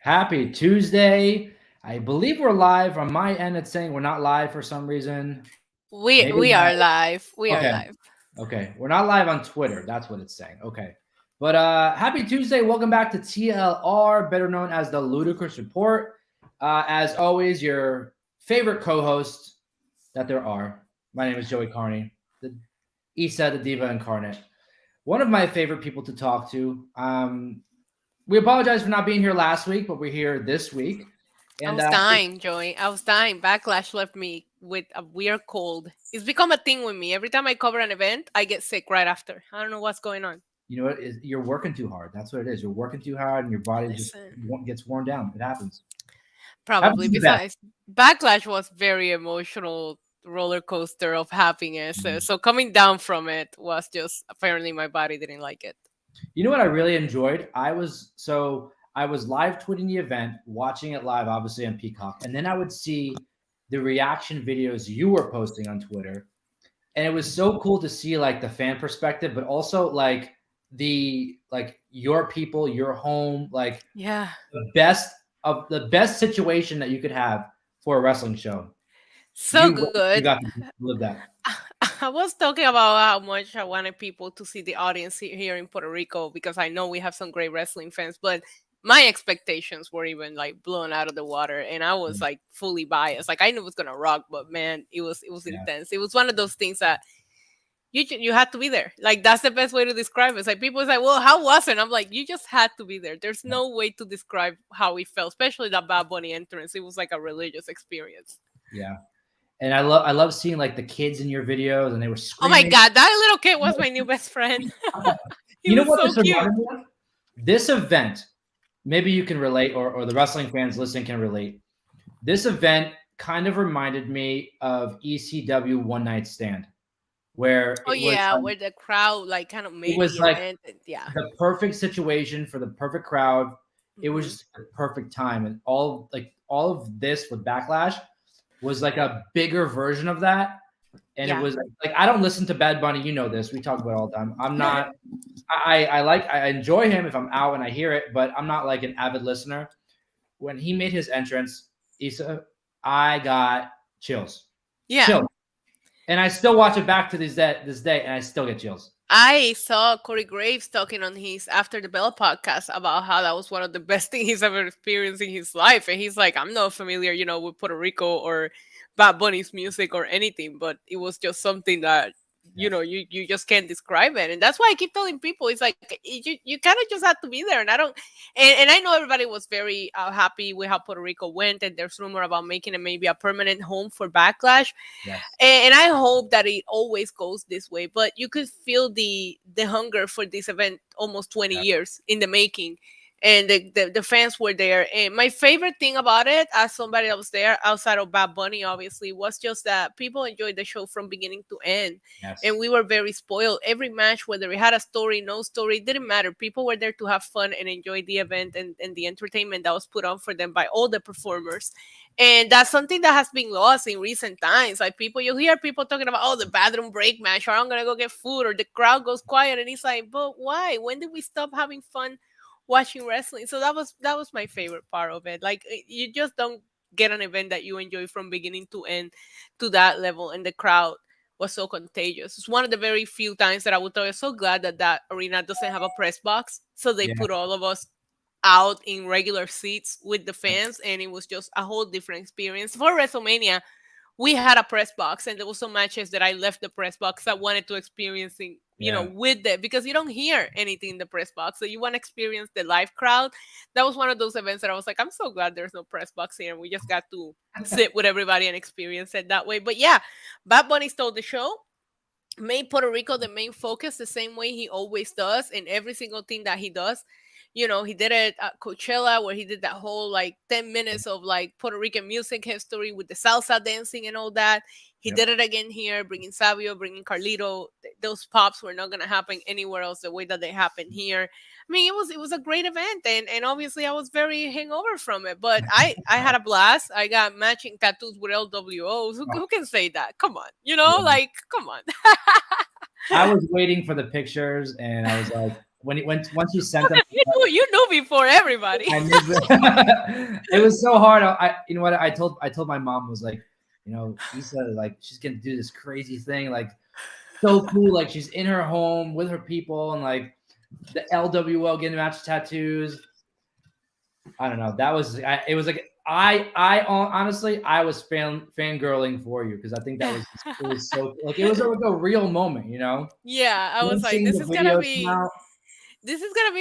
Happy Tuesday. I believe we're live. On my end, it's saying we're not live for some reason. We Maybe we are not. live. We are Okay. live. Okay. We're not live on Twitter. That's what it's saying. Okay. But happy Tuesday. Welcome back to TLR, better known as the Ludicrous Report. As always, your favorite co-host that there are. My name is Joey Karni, the Isa, the Diva Incarnate. One of my favorite people to talk to. We apologize for not being here last week, but we're here this week. I And was dying, Joey. I was dying. Backlash left me with a weird cold. It's become a thing with me. Every time I cover an event, I get sick right after. I don't know what's going on. you know what? You're working too hard. That's what it is. You're working too hard, and your body just Listen, gets worn down. It happens. Happens probably. to the best. Besides, Backlash was very emotional roller coaster of happiness. So coming down from it was just apparently my body didn't like it. You know what I really enjoyed? I was live tweeting the event, watching it live, obviously on Peacock, and then I would see the reaction videos you were posting on Twitter, and it was so cool to see like the fan perspective, but also like your people, your home, like Yeah. the best situation that you could have for a wrestling show. So You good. got to live that. I was talking about how much I wanted people to see the audience here in Puerto Rico because I know we have some great wrestling fans, but my expectations were even like blown out of the water, and I was like fully biased. Like I knew it was gonna rock, but man, it was Yeah. intense. It was one of those things that you had to be there. Like that's the best way to describe it. It's like people say, "Well, how was it?" I'm like, you just had to be there. There's Yeah. no way to describe how we felt, especially that Bad Bunny entrance. It was like a religious experience. Yeah. And I love seeing like the kids in your videos and they were Oh my screaming. god, that little kid was my new best friend. He You know was what so this cute. reminded me of? This event, maybe you can relate, or the wrestling fans listening can relate. This event kind of reminded me of ECW One Night Stand, where Oh yeah, where the crowd like kind of it made was the like event. And, yeah. the perfect situation for the perfect crowd. It was Hmm. just the perfect time, and all of this with Backlash was like a bigger version of that. And it Yeah. was like I don't listen to Bad Bunny. You know this. We talk about it all the time. I'm not. I enjoy him if I'm out and I hear it, but I'm not like an avid listener. When he made his entrance, Issa, I got chills, Yeah. chills, and I still watch it back to this day, and I still get chills. I saw Corey Graves talking on his After the Bell podcast about how that was one of the best things he's ever experienced in his life. And he's like, I'm not familiar, with Puerto Rico or Bad Bunny's music or anything, but it was just something that, Yeah, you just can't describe it. And that's why I keep telling people, it's like, you kind of just have to be there. And I don't, and I know everybody was very happy with how Puerto Rico went. And there's rumor about making it maybe a permanent home for Backlash, yes, and I hope that it always goes this way. But you could feel the hunger for this event almost 20 yeah, years in the making, and the fans were there. And my favorite thing about it, as somebody that was there outside of Bad Bunny, obviously, was just that people enjoyed the show from beginning to end, and yes, we were very spoiled. Every match, whether it had a story, no story, it didn't matter. People were there to have fun and enjoy the event and the entertainment that was put on for them by all the performers. And that's something that has been lost in recent times. Like people, you hear people talking about, oh, the bathroom break match, or I'm gonna go get food, or the crowd goes quiet, and it's like, but why? When did we stop having fun watching wrestling? So that was my favorite part of it. Like you just don't get an event that you enjoy from beginning to end to that level, and the crowd was so contagious. It's one of the very few times that I would tell you, so glad that that arena doesn't have a press box, so they yeah, put all of us out in regular seats with the fans, and it was just a whole different experience. For WrestleMania, we had a press box, and there was some matches that I left the press box I wanted to experiencing, yeah. with it, because you don't hear anything in the press box, so you want to experience the live crowd. That was one of those events that I was like, I'm so glad there's no press box here, and we just got to sit with everybody and experience it that way. But yeah, Bad Bunny stole the show, made Puerto Rico the main focus, the same way he always does in every single thing that he does. He did it at Coachella, where he did that whole like 10 minutes of like Puerto Rican music history with the salsa dancing and all that. He Yep. did it again here, bringing Savio, bringing Carlito. Those pops were not going to happen anywhere else the way that they happen here. I mean, it was a great event, and obviously I was very hangover from it, but I had a blast. I got matching tattoos with LWOs. Who can say that? Come on, Yeah. like come on. I was waiting for the pictures, and I was like, once you sent them, you knew before everybody. I knew it was so hard. You know what I told my mom was like, you know, Issa, like she's gonna do this crazy thing, like so cool, like she's in her home with her people and like the LWL getting match tattoos. I don't know. That was it was like I honestly I was fangirling for you because I think that was so like it was like a real moment, you know. Yeah, I was like, this is gonna be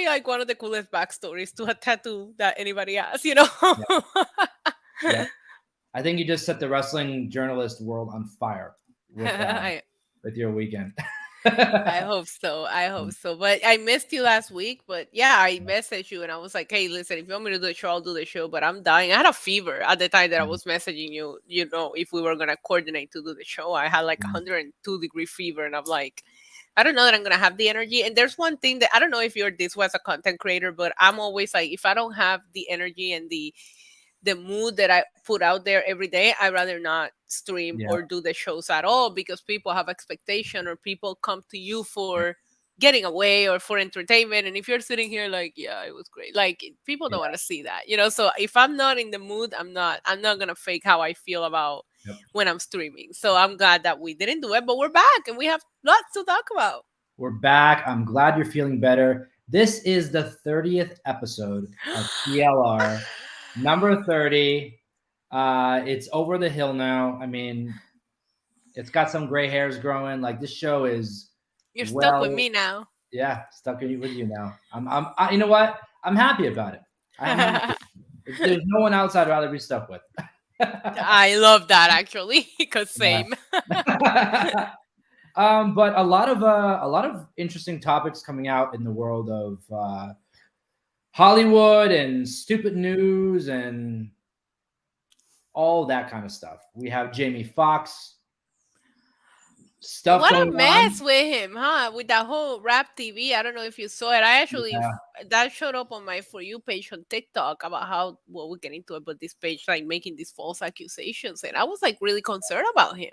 like one of the coolest backstories to a tattoo that anybody has, you know. Yeah. I think you just set the wrestling journalist world on fire with your weekend. I hope so. But I missed you last week. But yeah, I messaged you and I was like, hey, listen, if you want me to do the show, I'll do the show. But I'm dying. I had a fever at the time that I was messaging you, you know, if we were going to coordinate to do the show. I had like 102-degree fever. And I'm like, I don't know that I'm going to have the energy. And there's one thing that I don't know if you're this way as a content creator, but I'm always like, if I don't have the energy and the mood that I put out there every day, I'd rather not stream or do the shows at all because people have expectation or people come to you for getting away or for entertainment. And if you're sitting here like, yeah, it was great, like people don't want to see that, you know. So if I'm not in the mood, I'm not gonna fake how I feel about when I'm streaming. So I'm glad that we didn't do it, but we're back and we have lots to talk about. We're back. I'm glad you're feeling better. This is the 30th episode of TLR. Number 30. It's over the hill now. I mean, it's got some gray hairs growing. Like this show is. You're stuck with me now. Yeah, stuck with you now. You know what? I'm happy about it. There's no one else I'd rather be stuck with. I love that actually, because same. But a lot of interesting topics coming out in the world of Hollywood and stupid news and all that kind of stuff. We have Jamie Foxx stuff. What a mess with him, huh? With that whole rap TV. I don't know if you saw it. I actually that showed up on my For You page on TikTok about how we'll get into it, but this page like making these false accusations, and I was like really concerned about him.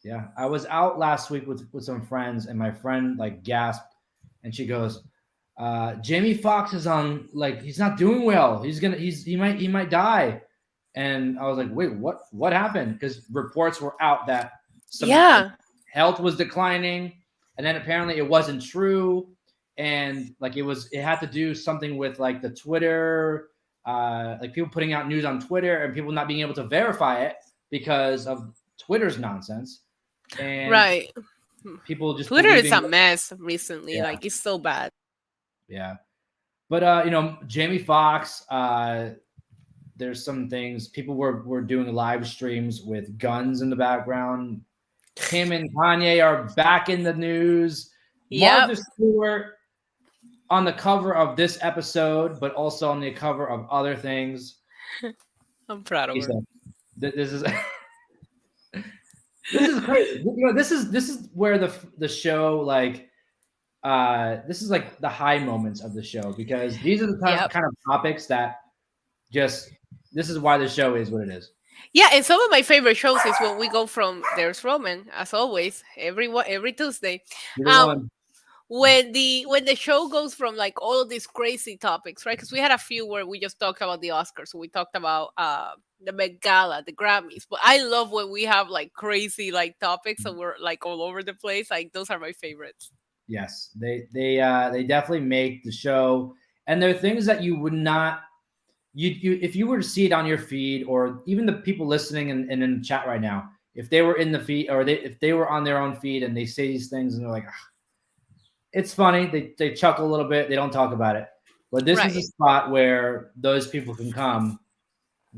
Yeah, I was out last week with some friends, and my friend like gasped, and she goes, Jamie Foxx is on, like, he's not doing well. He might die. And I was like, wait, what happened? Because reports were out that health was declining, and then apparently it wasn't true. And like it had to do something with like the Twitter, like people putting out news on Twitter and people not being able to verify it because of Twitter's nonsense. And people just Twitter is a mess recently. Like it's so bad. Yeah. But Jamie Foxx, there's some things people were doing live streams with guns in the background. Him and Kanye are back in the news. Martha Stewart on the cover of this episode, but also on the cover of other things. I'm proud of her. This is this is crazy. This is where the show like this is like the high moments of the show, because these are the kind of topics that just, this is why the show is what it is. Yeah, and some of my favorite shows is when we go from there's Roman, as always, every Tuesday. When the show goes from like all of these crazy topics, right? Because we had a few where we just talked about the Oscars, so we talked about the Met Gala, the Grammys. But I love when we have like crazy like topics and we're like all over the place. Like those are my favorites. Yes, they definitely make the show, and there are things that you would not. You if you were to see it on your feed, or even the people listening and in the chat right now, if they were in the feed, or if they were on their own feed and they say these things and they're like, it's funny, they chuckle a little bit, they don't talk about it. But this is a spot where those people can come,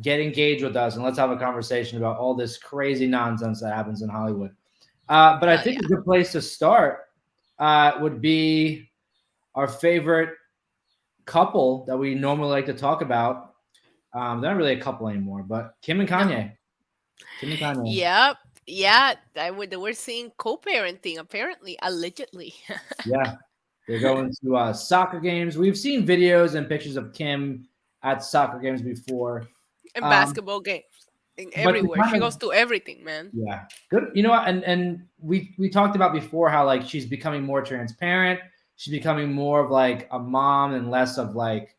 get engaged with us, and let's have a conversation about all this crazy nonsense that happens in Hollywood. But I think a good place to start would be our favorite couple that we normally like to talk about. They're not really a couple anymore, but Kim and Kanye. Yep. Yeah, we're seeing co-parenting, apparently, allegedly. Yeah, they're going to soccer games. We've seen videos and pictures of Kim at soccer games before, and basketball games, everywhere. She goes to everything, man. Yeah, good. You know what? And we talked about before how like she's becoming more transparent. she's becoming more of like a mom and less of like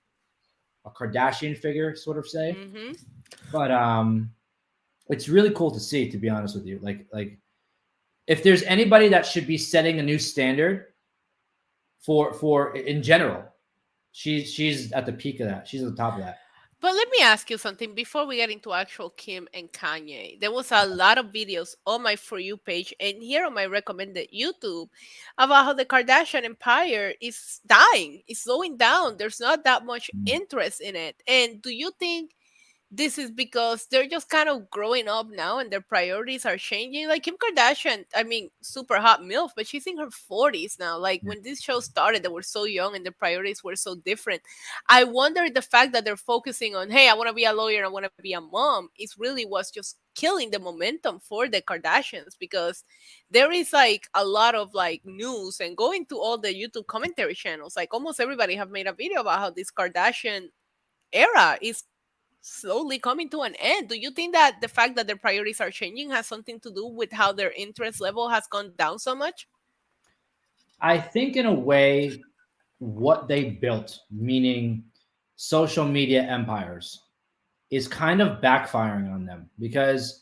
a Kardashian figure, sort of say. Mm-hmm. But it's really cool to see, to be honest with you. Like if there's anybody that should be setting a new standard for in general, she's at the peak of that. She's at the top of that. But let me ask you something before we get into actual Kim and Kanye. There was a lot of videos on my For You page and here on my recommended YouTube about how the Kardashian empire is dying, it's slowing down. There's not that much Mm. interest in it. And do you think this is because they're just kind of growing up now and their priorities are changing? Like Kim Kardashian, I mean, super hot MILF, but she's in her 40s now. Like Yeah. when this show started, they were so young and their priorities were so different. I wonder if the fact that they're focusing on, hey, I want to be a lawyer, I want to be a mom, is really what's just killing the momentum for the Kardashians, because there is like a lot of like news and going to all the YouTube commentary channels, like almost everybody have made a video about how this Kardashian era is slowly coming to an end. Do you think that the fact that their priorities are changing has something to do with how their interest level has gone down so much? I think in a way, what they built, meaning social media empires, is kind of backfiring on them because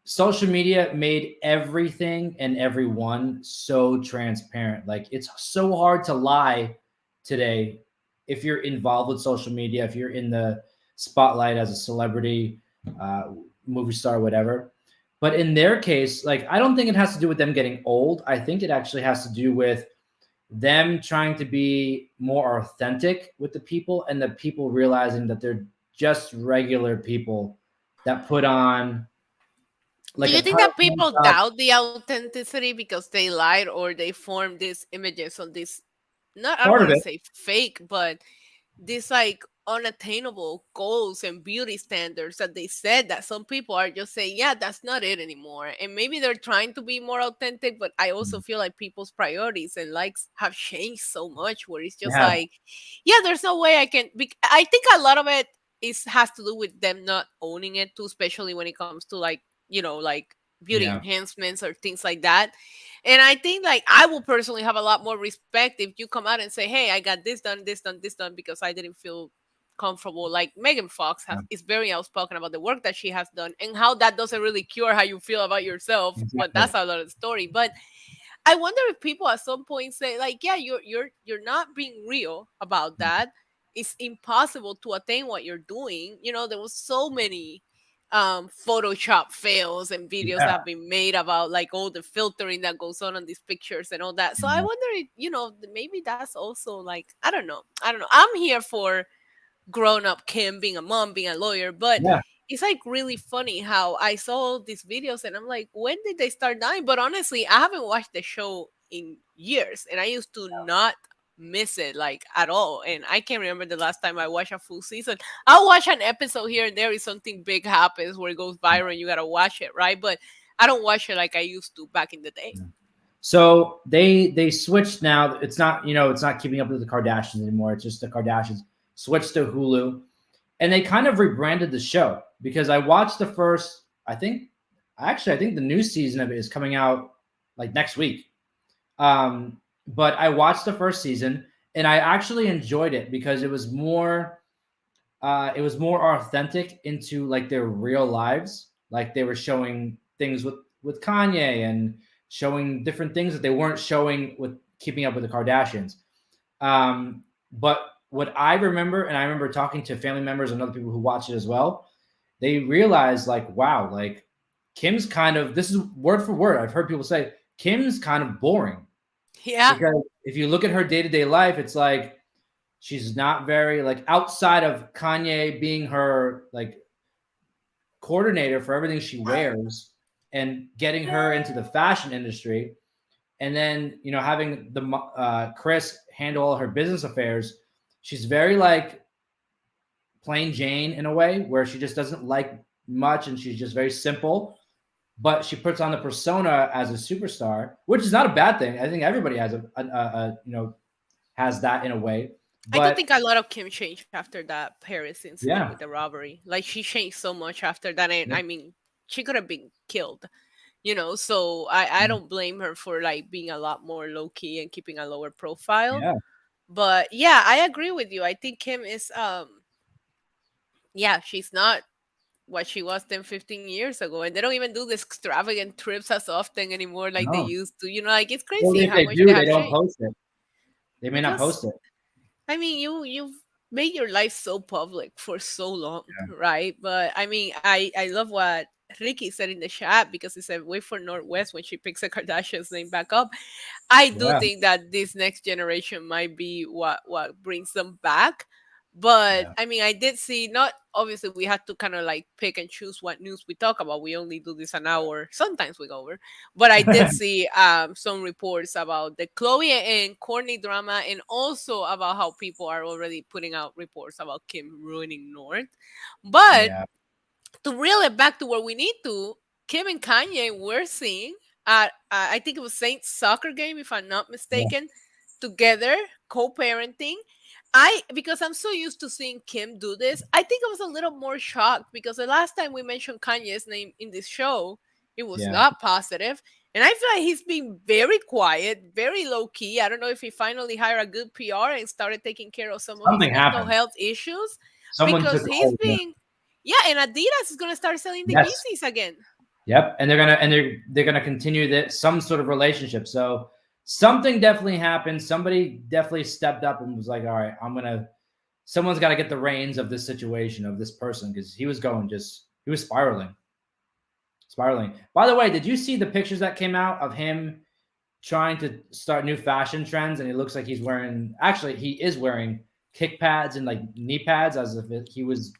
social media made everything and everyone so transparent. Like it's so hard to lie today if you're involved with social media, if you're in the spotlight as a celebrity, uh, movie star, whatever. But in their case, like I don't think it has to do with them getting old. I think it actually has to do with them trying to be more authentic with the people and the people realizing that they're just regular people that put on Do like a you think ton that of people makeup. doubt the authenticity because they lied or they formed these images on this, not, I don't Part of want to it. say fake, but these like unattainable goals and beauty standards that they said that some people are just saying, yeah, that's not it anymore. And maybe they're trying to be more authentic, but I also feel like people's priorities and likes have changed so much where it's They just have. like, yeah, there's no way I can be. I think a lot of it is has to do with them not owning it too, especially when it comes to like, like beauty Yeah. enhancements or things like that. And I think like I will personally have a lot more respect if you come out and say, "Hey, I got this done, this done, this done," because I didn't feel comfortable. Like Megan Fox Yeah. is very outspoken about the work that she has done and how that doesn't really cure how you feel about yourself, but Exactly. that's another story. But I wonder if people at some point say like, yeah, you're not being real about that. It's impossible to attain what you're doing. There was so many Photoshop fails and videos that Yeah. have been made about like all the filtering that goes on these pictures and all that. So I Yeah. wonder if, maybe that's also like, I don't know. I don't know. I'm here for grown up Kim being a mom, being a lawyer, but Yeah. it's like really funny how I saw these videos and I'm like, when did they start dying? But honestly, I haven't watched the show in years and I used to not miss it like at all. And I can't remember the last time I watched a full season. I'll watch an episode here and there if something big happens where it goes viral and you gotta watch it, right? But I don't watch it like I used to back in the day. Yeah. So they switched now. It's not keeping up with the Kardashians anymore. It's just the Kardashians switched to Hulu, and they kind of rebranded the show because I watched the first. I think the new season of it is coming out like next week. But I watched the first season and I actually enjoyed it because it was more authentic into like their real lives. Like they were showing things with Kanye and showing different things that they weren't showing with Keeping Up with the Kardashians. But what I remember, and I remember talking to family members and other people who watch it as well, they realized like, wow, like Kim's kind of, this is word for word. I've heard people say Kim's kind of boring Yeah. because if you look at her day-to-day life, it's like she's not very like outside of Kanye being her like coordinator for everything she wears and getting her into the fashion industry, and then having the Chris handle all her business affairs. She's very like plain Jane in a way where she just doesn't like much and she's just very simple, but she puts on the persona as a superstar, which is not a bad thing. I think everybody has that in a way. I do But think a lot of Kim changed after that Paris incident with yeah, the robbery. Like she changed so much after that. And yeah, I mean, she could have been killed. So I don't blame her for like being a lot more low key and keeping a lower profile. Yeah. But yeah, I agree with you. I think Kim is yeah, she's not what she was 10, 15 years ago, and they don't even do these extravagant trips as often anymore like they No. used to. Like it's Well, crazy if how they much they do, they have don't changed. post it. They may not Because post it. I mean, you've made your life so public for so long, right? But I mean, I love what Ricky said in the chat, because he said wait for Northwest when she picks a Kardashian's name back up. I do Yeah. think that this next generation might be what brings them back. But Yeah. I mean, I did see, not obviously we had to kind of like pick and choose what news we talk about. We only do this an hour. Sometimes we go over. But I did see some reports about the Chloe and Courtney drama, and also about how people are already putting out reports about Kim ruining North. But Yeah. to reel it back to where we need to, Kim and Kanye we're seeing at I think it was Saints soccer game, if I'm not Yeah. mistaken, together, co-parenting. Because I'm so used to seeing Kim do this, I think I was a little more shocked, because the last time we mentioned Kanye's name in this show, it was Yeah. not positive. And I feel like he's been very quiet, very low key. I don't know if he finally hired a good PR and started taking care of some of his Something mental happened. health issues, Someone because took a he's hold. Yeah. being, yeah, and Adidas is gonna start selling the Yes. Yeezys again. Yep. And they're gonna continue that some sort of relationship. So something definitely happened. Somebody definitely stepped up and was like, all right, someone's got to get the reins of this situation, of this person, because he was spiraling. By the way, did you see the pictures that came out of him trying to start new fashion trends? And it looks like he is wearing kick pads and like knee pads, as if he was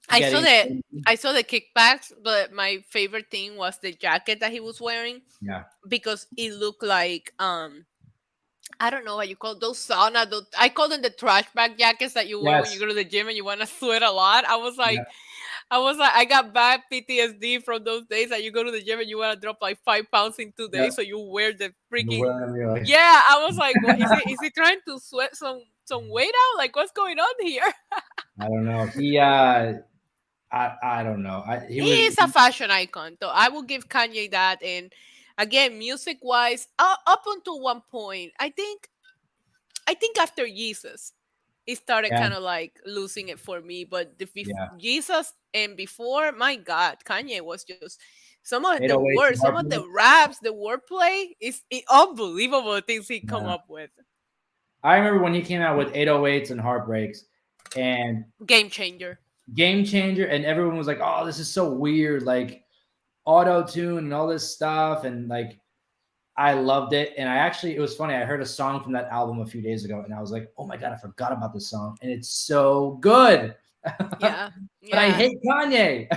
I saw getting. the I saw the kickbacks, but my favorite thing was the jacket that he was wearing, Yeah. because it looked like I don't know what you call those sauna. I call them the trash bag jackets that you wear when you Yes. go to the gym and you want to sweat a lot. Yeah. I got bad PTSD from those days that you go to the gym and you want to drop like 5 pounds in 2 days, Yeah. so you wear the You're freaking, wearing them, you're like, yeah. I was like, what is it? Is he trying to sweat some weight out? Like, what's going on here? I don't know. I don't know. He is a fashion icon, though. I will give Kanye that. And again, music wise, up until one point, I think after Jesus, it started Yeah. kind of like losing it for me. But Yeah. Jesus and before, my God, Kanye was just some of the 808s and words, some of the heartbreak. raps, the wordplay is unbelievable things he come Yeah. up with. I remember when he came out with 808s and heartbreaks and Game changer. game changer, and everyone was like, "Oh, this is so weird," like auto tune and all this stuff, and like I loved it. And it was funny. I heard a song from that album a few days ago, and I was like, "Oh my god, I forgot about this song," and it's so good. Yeah, But I yeah. hate Kanye.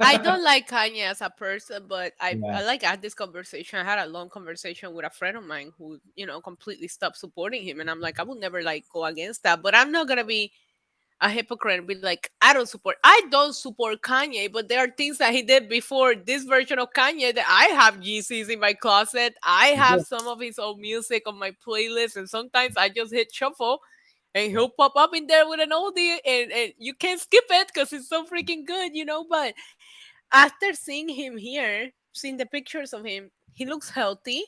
I don't like Kanye as a person, but Yeah. I like had this conversation. I had a long conversation with a friend of mine who, completely stopped supporting him. And I'm like, I would never like go against that. But I'm not gonna be a hypocrite and be like, I don't support Kanye, but there are things that he did before this version of Kanye that I have GCs in my closet. I have some of his old music on my playlist, and sometimes I just hit shuffle and he'll pop up in there with an oldie, and you can't skip it because it's so freaking good. But after seeing him here, seeing the pictures of him, he looks healthy.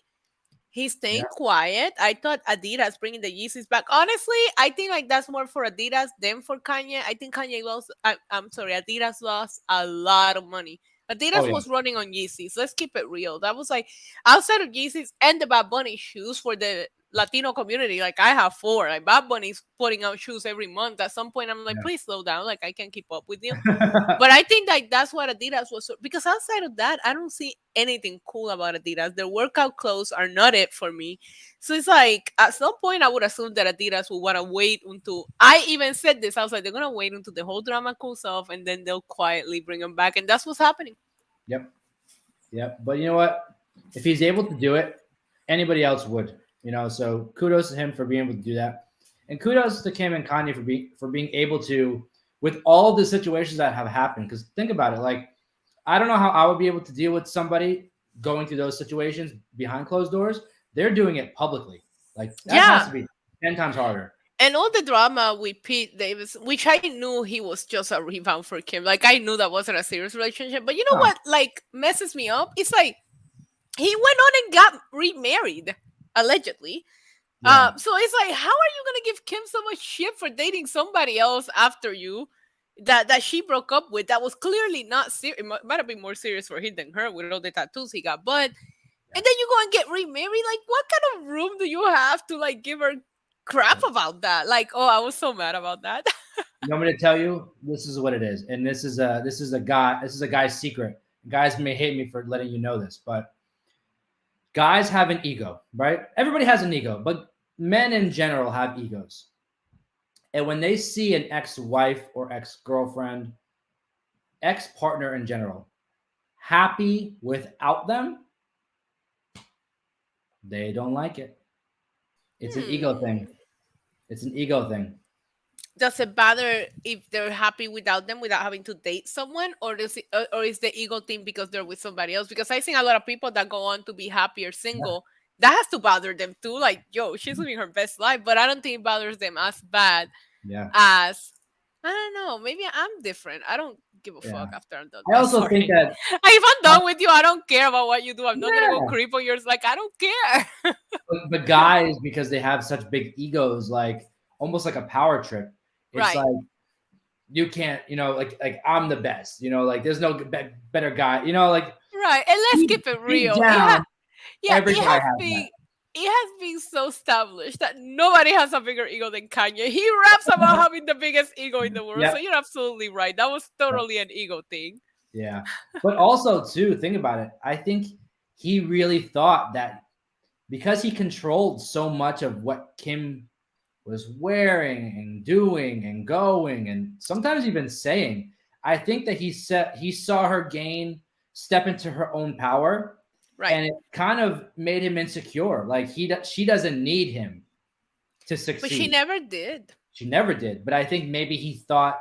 He's Yeah. staying quiet. I thought Adidas bringing the Yeezys back. Honestly, I think like that's more for Adidas than for Kanye. I think Kanye lost. I'm sorry, Adidas lost a lot of money. Oh Adidas yeah. was running on Yeezys. Let's keep it real. That was like outside of Yeezys and the Bad Bunny shoes for the Latino community. Like I have four. Like Bad Bunny's putting out shoes every month. At some point, I'm like, please slow down. Like I can't keep up with you. Yeah. But I think like that's what Adidas was, because outside of that, I don't see anything cool about Adidas. Their workout clothes are not it for me. So it's like at some point I would assume that Adidas will want to wait until, I even said this. I was like, they're gonna wait until the whole drama cools off and then they'll quietly bring them back, and that's what's happening. Yep. Yep. But you know what? If he's able to do it, anybody else would. So kudos to him for being able to do that, and kudos to Kim and Kanye for being able to, with all the situations that have happened. Because think about it, like I don't know how I would be able to deal with somebody going through those situations behind closed doors. They're doing it publicly. Like that has Yeah. to be 10 times harder. And all the drama with Pete Davis, which I knew he was just a rebound for Kim. Like I knew that wasn't a serious relationship. But you know Huh. what like messes me up? It's like he went on and got remarried, allegedly. Yeah. So it's like, how are you gonna give Kim so much shit for dating somebody else after you that she broke up with? That was clearly not serious. It might have been more serious for him than her with all the tattoos he got. But Yeah. and then you go and get remarried. Like, what kind of room do you have to like give her crap about that? Like, oh, I was so mad about that. You want me to tell you? This is what it is, and this is a guy's secret. Guys may hate me for letting you know this, but guys have an ego, right? Everybody has an ego, but men in general have egos. And when they see an ex-wife or ex-girlfriend, ex-partner in general, happy without them, they don't like it. It's an ego thing. Hmm. It's an ego thing. Does it bother if they're happy without them without having to date someone, or or is the ego thing because they're with somebody else? Because I think a lot of people that go on to be happy or Yeah. single, that has to bother them too. Like, yo, she's living her best life, but I don't think it bothers them as bad Yeah. as, I don't know. Maybe I'm different. I don't give a Yeah. fuck after I'm done. I I'm also think sorry. that If I'm done with you, I don't care about what you do. I'm not gonna go yeah, creep on yours. Like, I don't care. but guys, because they have such big egos, like almost like a power trip. It's Right. like you can't, like I'm the best, like there's no better guy, like Right. And let's deep, keep it deep real. down, Yeah, every guy has that. it has been so established that nobody has a bigger ego than Kanye. He raps about having the biggest ego in the world. So Yep. you're absolutely right. That was totally an ego thing. Yeah. But also too, think about it. I think he really thought that because he controlled so much of what Kim was wearing and doing and going and sometimes even saying, I think that he saw her step into her own power, Right. and it kind of made him insecure. Like she doesn't need him to But she succeed. never did. She never did. But I think maybe he thought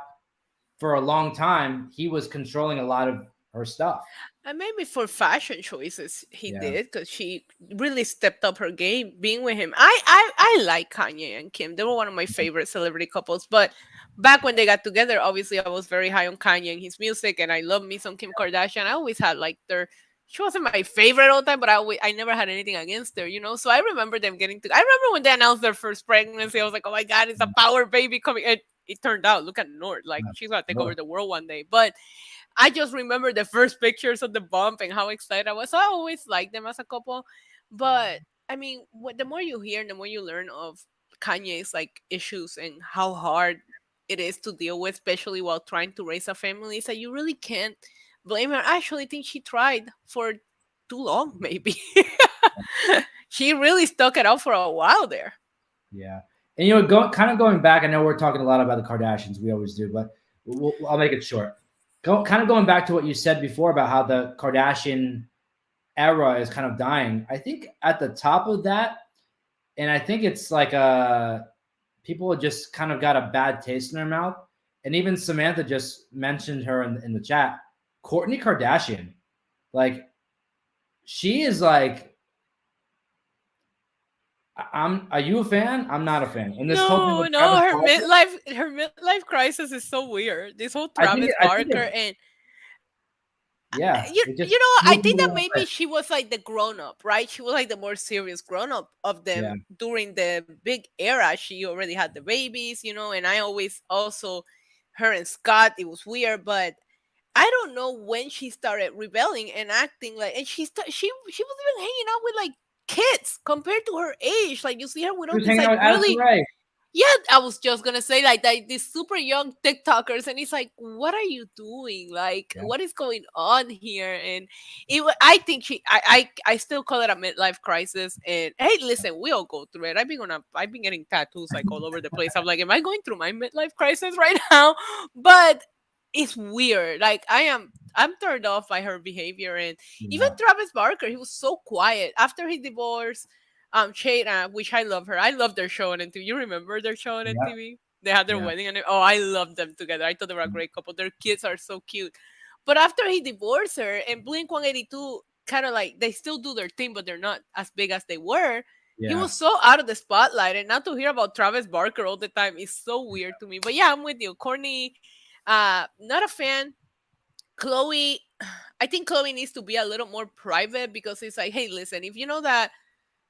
for a long time he was controlling a lot of her stuff. And maybe for fashion choices he Yeah. did, because she really stepped up her game being with him. I like Kanye and Kim. They were one of my favorite celebrity couples. But back when they got together, obviously I was very high on Kanye and his music, and I love me some Kim Kardashian. I always had like their, she wasn't my favorite all the time, but I never had anything against her, you know. So I remember them getting to. I remember when they announced their first pregnancy. I was like, oh my god, it's a power baby coming. It turned out, look at Nord, like she's gonna take over the world one day. But I just remember the first pictures of the bump and how excited I was. So I always liked them as a couple. But I mean, the more you hear and the more you learn of Kanye's like issues and how hard it is to deal with, especially while trying to raise a family, is that you really can't blame her. I actually think she tried for too long, maybe. She really stuck it out for a while there. Yeah. And going back, I know we're talking a lot about the Kardashians, we always do, but I'll make it short. Kind of going back to what you said before about how the Kardashian era is kind of dying. I think at the top of that, and I think it's like people just kind of got a bad taste in their mouth. And even Samantha just mentioned her in the chat. Kourtney Kardashian, like she is like, are you a fan? I'm not a fan. And this whole thing No, with no, Travis Barker, her midlife crisis is so weird. This whole I think Travis I think Barker it, and yeah, it just you know, I blew think me that away. maybe she was like the grown up, right? She was like the more serious grown up of Yeah, them during the big era. She already had the babies, you know, and I always also, her and Scott, it was weird, but I don't know when she started rebelling and acting like, and she was even hanging out with like kids compared to her age. Like you see her with she all was these hanging out like with Addison really, Rae. yeah, I was just gonna say like these super young TikTokers, and it's like, what are you doing? Like, Yeah, what is going on here? And I think I still call it a midlife crisis. And hey, listen, we all go through it. I've been getting tattoos like all over the place. I'm like, am I going through my midlife crisis right now? But it's weird. Like I'm turned off by her behavior, and even yeah, Travis Barker, he was so quiet after he divorced Shade, which I love her. I love their show on MTV. You remember their show on yeah, MTV? They had their yeah. wedding, and oh, I love them together. I thought they were a great couple. Their kids are so cute. But after he divorced her, and Blink 182 kind of like, they still do their thing, but they're not as big as they were. He Yeah. was so out of the spotlight, and not to hear about Travis Barker all the time is so weird to me. But yeah, I'm with you. Courtney, not a fan. Chloe, I think Chloe needs to be a little more private because it's like, hey, listen, if you know that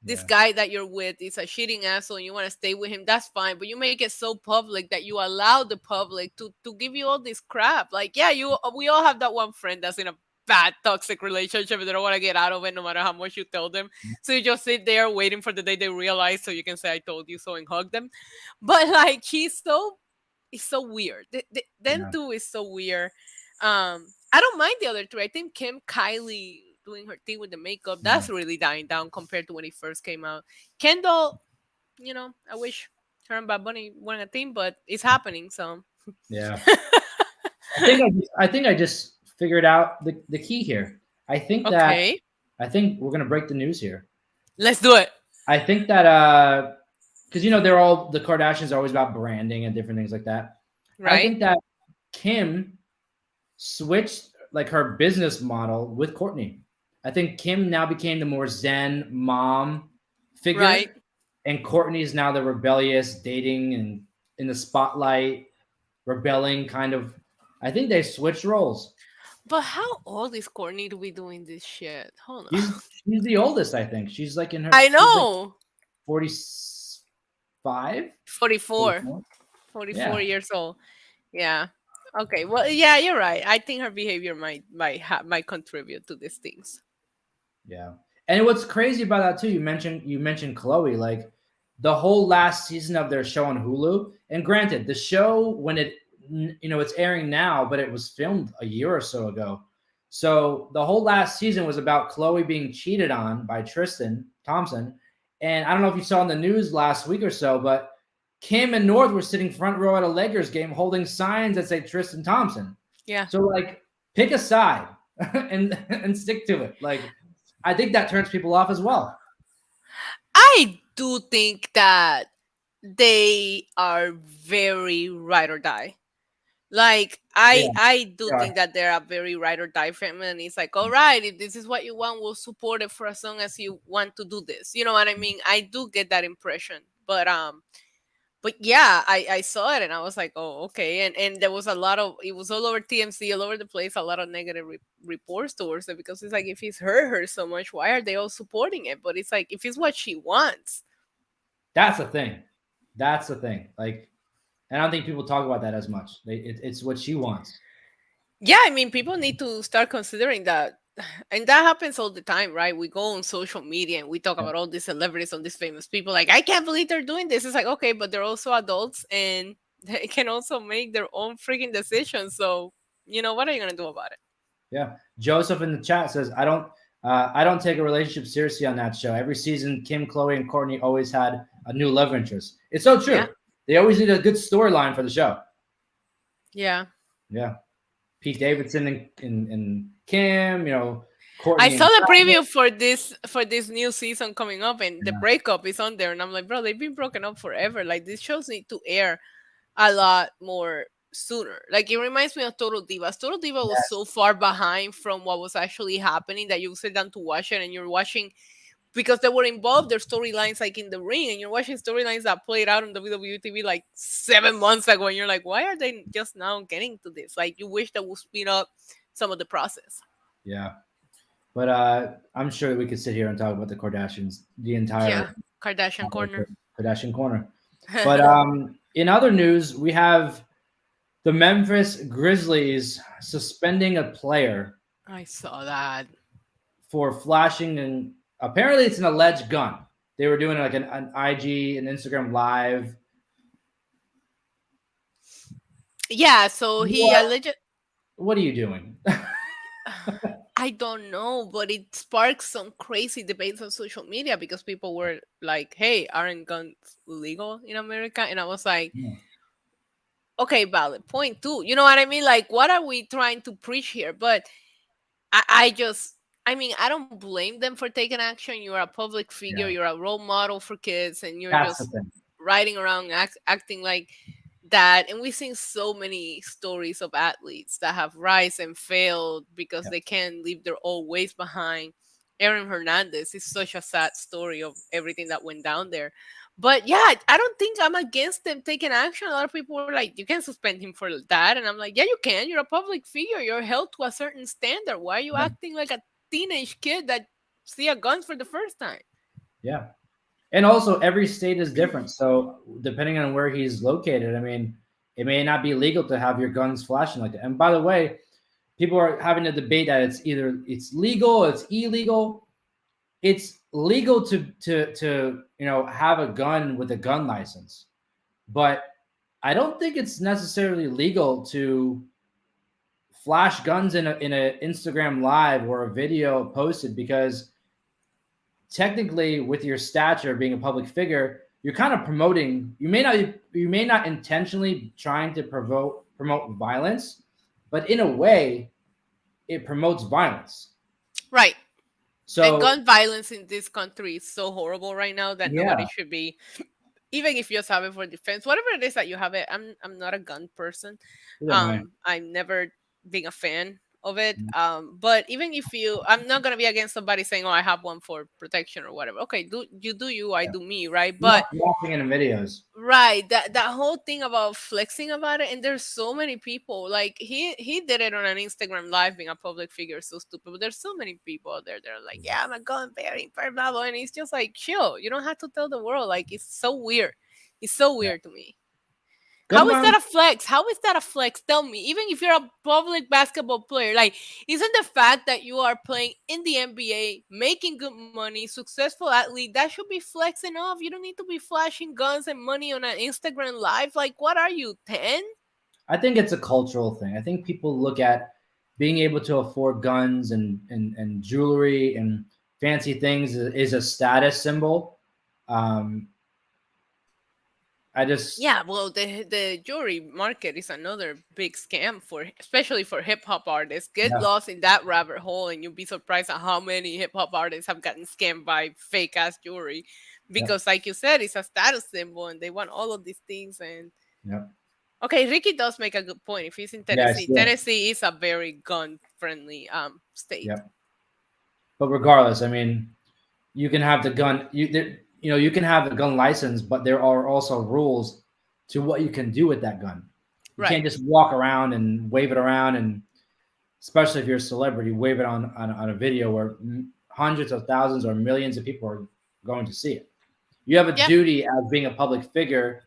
this Yeah. guy that you're with is a cheating asshole and you want to stay with him, that's fine. But you make it so public that you allow the public to give you all this crap. Like, yeah, we all have that one friend that's in a bad toxic relationship and they don't want to get out of it no matter how much you tell them. So you just sit there waiting for the day they realize so you can say I told you so and hug them. But like he's so it's so weird. Them Yeah. two is so weird. I don't mind the other three. I think Kim, Kylie doing her thing with the makeup, Yeah. that's really dying down compared to when it first came out. Kendall, I wish her and Bad Bunny weren't a team, but it's happening. So Yeah. I think I just figured out the key here. I think that okay, I think we're gonna break the news here. let's do it. I think that because they're all the Kardashians are always about branding and different things like that. I Right, think that Kim switched like her business model with Courtney. I think Kim now became the more zen mom right. figure, and Courtney is now the rebellious, dating and in the spotlight, rebelling kind of. I think they switched roles. But how old is Courtney to be doing this shit? Hold on. She's the oldest, I think. She's like in her. I She's like know. 45, 44. 44. 44 Yeah, years old. Yeah. Okay. Well, yeah, you're right. I think her behavior might contribute to these things. yeah. And what's crazy about that too? You mentioned Chloe. Like the whole last season of their show on Hulu. And granted, the show when it's airing now, but it was filmed a year or so ago. So the whole last season was about Chloe being cheated on by Tristan Thompson. And I don't know if you saw in the news last week or so, but Kim and North were sitting front row at a Lakers game holding signs that say Tristan Thompson. Yeah. So like pick a side and stick to it. Like I think that turns people off as well. I do think that they are very ride or die. Like Yeah, I do they think are. that they're a very ride or die family, and it's like, all right, if this is what you want, we'll support it for as long as you want to do this. You know what I mean? I do get that impression, but yeah, I saw it and I was like, oh, okay. And there was a lot of it was all over TMC, all over the place, a lot of negative reports towards it because it's like if he's hurt her so much, why are they all supporting it? But it's like if it's what she wants, That's the thing. That's the thing. Like, and I don't think people talk about that as much. It's what she wants. yeah, I mean, people need to start considering that. And that happens all the time, right? We go on social media and we talk Yeah. about all these celebrities, all these famous people. Like, I can't believe they're doing this. It's like, okay, but they're also adults and they can also make their own freaking decisions. So, what are you going to do about it? Yeah. Joseph in the chat says, I don't take a relationship seriously on that show. Every season, Kim, Chloe, and Courtney always had a new love interest. It's so Yeah. true. They always need a good storyline for the show. Yeah. Yeah. Pete Davidson and Kim, I Courtney saw and the preview for this new season coming up and the yeah, breakup is on there and I'm like, bro, they've been broken up forever. Like these shows need to air a lot more sooner. Like it reminds me of Total Divas. Total Diva was so far behind from what was actually happening that you sit down to watch it and you're watching because they were involved their storylines like in the ring and you're watching storylines that played out on WWE TV like 7 months ago and you're like, why are they just now getting to this? Like you wish that would speed up some of the process. yeah. But I'm sure that we could sit here and talk about the Kardashians the Yeah. entire Kardashian corner. Kardashian corner. But in other news, we have the Memphis Grizzlies suspending a player I saw that. for flashing, and apparently it's an alleged gun. They were doing like an IG and Instagram live. Yeah, so he What? alleged. What are you doing? I don't know, but it sparked some crazy debates on social media because people were like, "Hey, aren't guns legal in America?" And I was like, Yeah. "Okay, valid point too." You know what I mean? Like, what are we trying to preach here? But I mean, I don't blame them for taking action. You're a public figure, Yeah, you're a role model for kids, and you're that's the just thing. riding around acting like that. And we've seen so many stories of athletes that have rise and failed because Yeah, they can't leave their old ways behind. Aaron Hernandez is such a sad story of everything that went down there. But yeah, I don't think I'm against them taking action. A lot of people were like, you can suspend him for that. And I'm like, yeah, you can. You're a public figure. You're held to a certain standard. Why are you Yeah. acting like a teenage kid that see a gun for the first time? Yeah. And also, every state is different. So, depending on where he's located, I mean, it may not be legal to have your guns flashing like that. And by the way, people are having a debate that it's legal, it's illegal. It's legal to have a gun with a gun license, but I don't think it's necessarily legal to flash guns in a Instagram live or a video posted, because technically, with your stature being a public figure, you're kind of promoting. You may not intentionally trying to promote violence, but in a way, it promotes violence. Right. And So gun violence in this country is so horrible right now that nobody yeah, should be, even if you just have it for defense, whatever it is that you have it. I'm not a gun person. either way. I'm never been a fan of it. But even if I'm not gonna be against somebody saying, "Oh, I have one for protection or whatever." Okay, do you, I Yeah. do me, right? You're But not watching it in videos. right, that whole thing about flexing about it, and there's so many people like he did it on an Instagram live, being a public figure, so stupid. But there's so many people out there that are like, yeah, I'm a gun bearing, blah blah blah, and it's just like, chill. You don't have to tell the world. Like, it's so weird. It's so Yeah. weird to me. Gun How is that violence. a flex? How is that a flex? Tell me. Even if you're a public basketball player, like, isn't the fact that you are playing in the NBA, making good money, successful athlete, that should be flexing off? You don't need to be flashing guns and money on an Instagram live. Like, what are you, 10? I think it's a cultural thing. I think people look at being able to afford guns and jewelry and fancy things is a status symbol. Um, I just Yeah, well, the jewelry market is another big scam for, especially for hip hop artists. Get yeah, lost in that rabbit hole, and you'll be surprised at how many hip hop artists have gotten scammed by fake ass jewelry. yeah, Because, like you said, it's a status symbol, and they want all of these things. And yeah, okay, Ricky does make a good point. If he's in yeah, Tennessee, Tennessee is a very gun friendly state. yeah. But regardless, I mean, you can have the gun. You can have the gun license, but there are also rules to what you can do with that gun. You Right. can't just walk around and wave it around, and especially if you're a celebrity, wave it on a video where hundreds of thousands or millions of people are going to see it. You have a Yeah. duty as being a public figure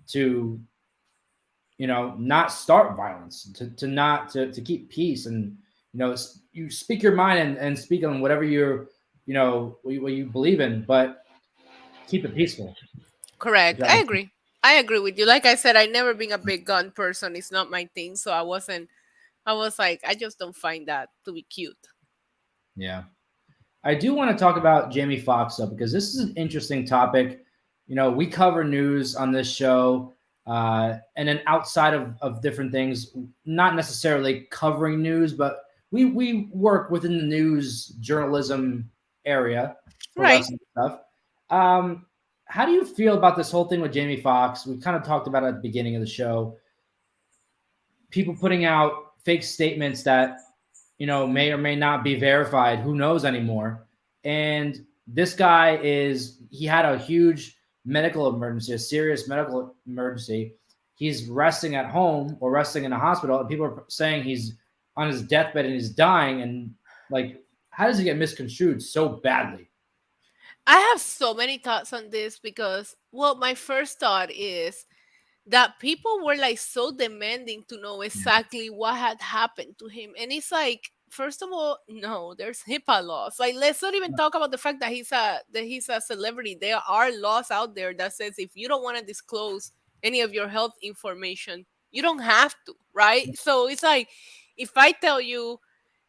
to not start violence, to not to keep peace, and you speak your mind and speak on whatever what you believe in, but keep it peaceful. If Correct. that I makes sense. agree. I agree with you. Like I said, I never been a big gun person. It's not my thing. So I was like, I just don't find that to be cute. Yeah, I do want to talk about Jamie Foxx though, because this is an interesting topic. We cover news on this show, and then outside of different things, not necessarily covering news, but we work within the news journalism area for Right. wrestling stuff. Um, how do you feel about this whole thing with Jamie Foxx? We kind of talked about it at the beginning of the show. People putting out fake statements that may or may not be verified. Who knows anymore? And this guy he had a huge medical emergency, a serious medical emergency. He's resting at home or resting in a hospital, and people are saying he's on his deathbed and he's dying. And like, how does he get misconstrued so badly? I have so many thoughts on this because, well, my first thought is that people were like so demanding to know Yeah. exactly what had happened to him. And it's like, first of all, no, there's HIPAA laws. Like, let's not even talk about the fact that he's a celebrity. There are laws out there that says if you don't want to disclose any of your health information, you don't have to, right? So it's like, if I tell you,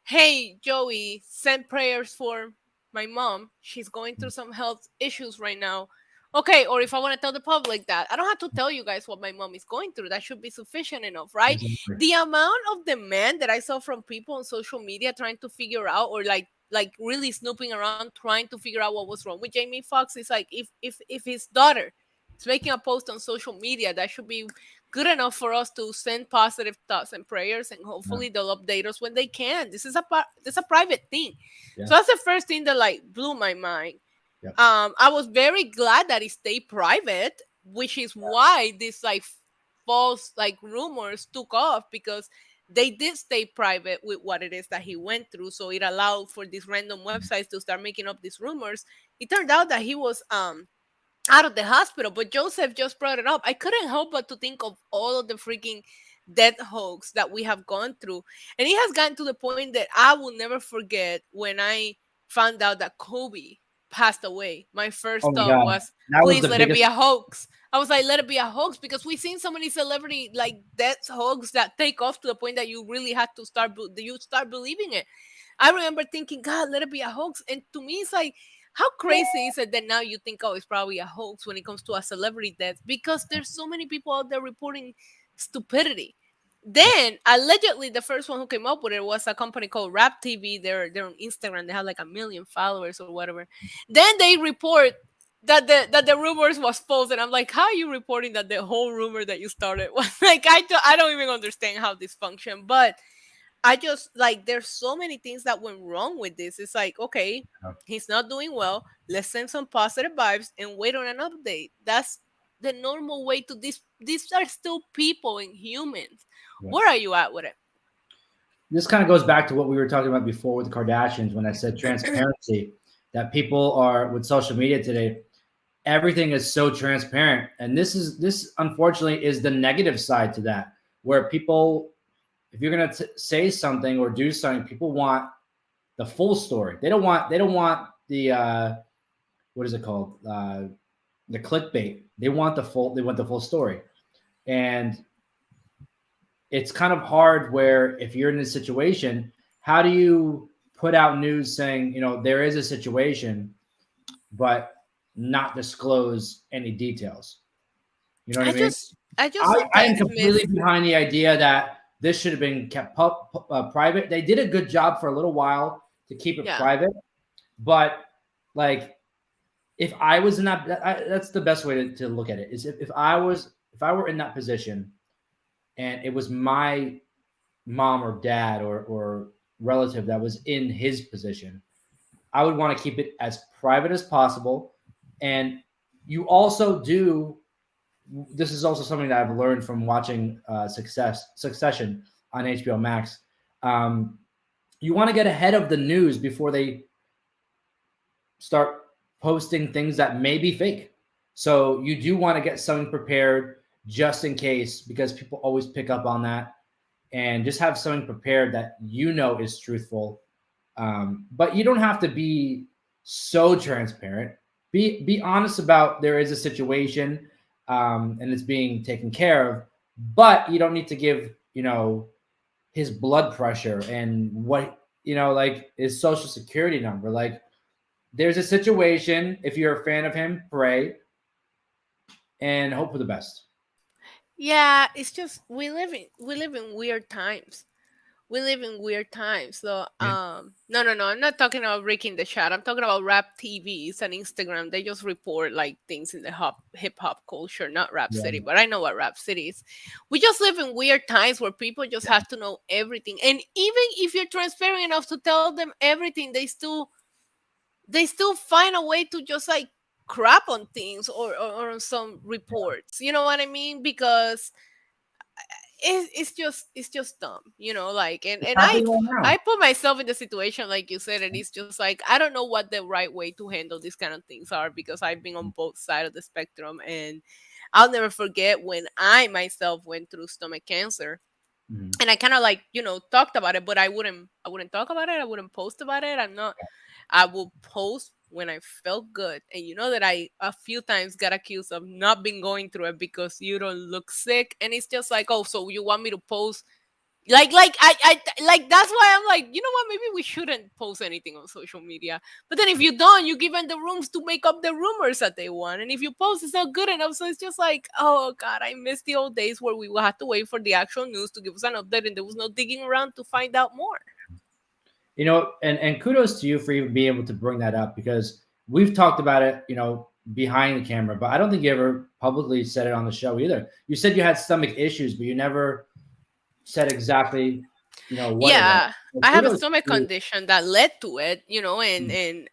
hey, Joey, send prayers for my mom. She's going through some health issues right now. Okay, or if I want to tell the public that, I don't have to tell you guys what my mom is going through. That should be sufficient enough, right? Exactly. The amount of demand that I saw from people on social media trying to figure out, or like really snooping around trying to figure out what was wrong with Jamie Foxx is like, if his daughter is making a post on social media, that should be good enough for us to send positive thoughts and prayers, and Yeah. hopefully they'll update us when they can. This is a private thing. Yeah. So that's the first thing that like blew my mind. Yep. I was very glad that it stayed private, which is why this like false like rumors took off, because they did stay private with what it is that he went through. So it allowed for these random websites to start making up these rumors. It turned out that he was out of the hospital. But Joseph just brought it up. I couldn't help but to think of all of the freaking death hoax that we have gone through. And it has gotten to the point that I will never forget when I found out that Kobe passed away. My Oh first my thought God. was, That was please the let it biggest. be a hoax. I was like, let it be a hoax, because we've seen so many celebrity like death hoax that take off to the point that you really had to start believing it. I remember thinking, God, let it be a hoax. And to me, it's like, how crazy is it that now you think, oh, it's probably a hoax when it comes to a celebrity death? Because there's so many people out there reporting stupidity. Then allegedly, the first one who came up with it was a company called Rap TV. They're on Instagram. They have like 1 million followers or whatever. Then they report that the rumors was false, and I'm like, how are you reporting that the whole rumor that you started was like? I don't even understand how this functioned, but I just like there's so many things that went wrong with this. It's like, okay, he's not doing well. Let's send some positive vibes and wait on an update. That's the normal way to this. These are still people and humans. Yeah. Where are you at with it? This kind of goes back to what we were talking about before with the Kardashians when I said transparency, that people are with social media today. Everything is so transparent. And this unfortunately is the negative side to that, where people, if you're going to say something or do something, people want the full story. They don't want the what is it called? The clickbait. They want the full story. And it's kind of hard where if you're in this situation, how do you put out news saying, there is a situation, but not disclose any details? You know what I mean? I just I am sometimes completely miss. behind the idea that this should have been kept private. They did a good job for a little while to keep it Yeah. private, but like if I was in that's the best way to look at it. Is if I were in that position, and it was my mom or dad or relative that was in his position, I would want to keep it as private as possible. And you also do. This is also something that I've learned from watching Succession on HBO Max. You want to get ahead of the news before they start posting things that may be fake. So you do want to get something prepared just in case, because people always pick up on that, and just have something prepared that is truthful. But you don't have to be so transparent. Be honest about there is a situation, and it's being taken care of, but you don't need to give his blood pressure and what like his social security number. Like, there's a situation. If you're a fan of him, pray and hope for the best. Yeah, it's just we live in weird times. We live in weird times. So no, I'm not talking about breaking the chat. I'm talking about Rap TVs and Instagram. They just report like things in the hip hop culture, not Rap Yeah. City. But I know what Rap City is. We just live in weird times where people just have to know everything. And even if you're transparent enough to tell them everything, they still find a way to just like crap on things, or on some reports. You know what I mean? Because it's just dumb, like, and It's and I happening right I now. put myself in the situation like you said, and it's just like I don't know what the right way to handle these kind of things are, because I've been on both sides of the spectrum. And I'll never forget when I myself went through stomach cancer, Mhm. and I kind of like talked about it, but I wouldn't talk about it. I wouldn't post about it. I will post when I felt good. And you know that I a few times got accused of not being going through it because you don't look sick. And it's just like, oh, so you want me to post like that's why I'm like, you know what, maybe we shouldn't post anything on social media. But then if you don't, you give them the rooms to make up the rumors that they want. And if you post, it's not good enough. So it's just like, oh God, I miss the old days where we would have to wait for the actual news to give us an update, and there was no digging around to find out more. And kudos to you for even being able to bring that up, because we've talked about it, behind the camera, but I don't think you ever publicly said it on the show either. You said you had stomach issues, but you never said exactly what it was. Yeah, So I have a kudos stomach to condition that led to it, you. and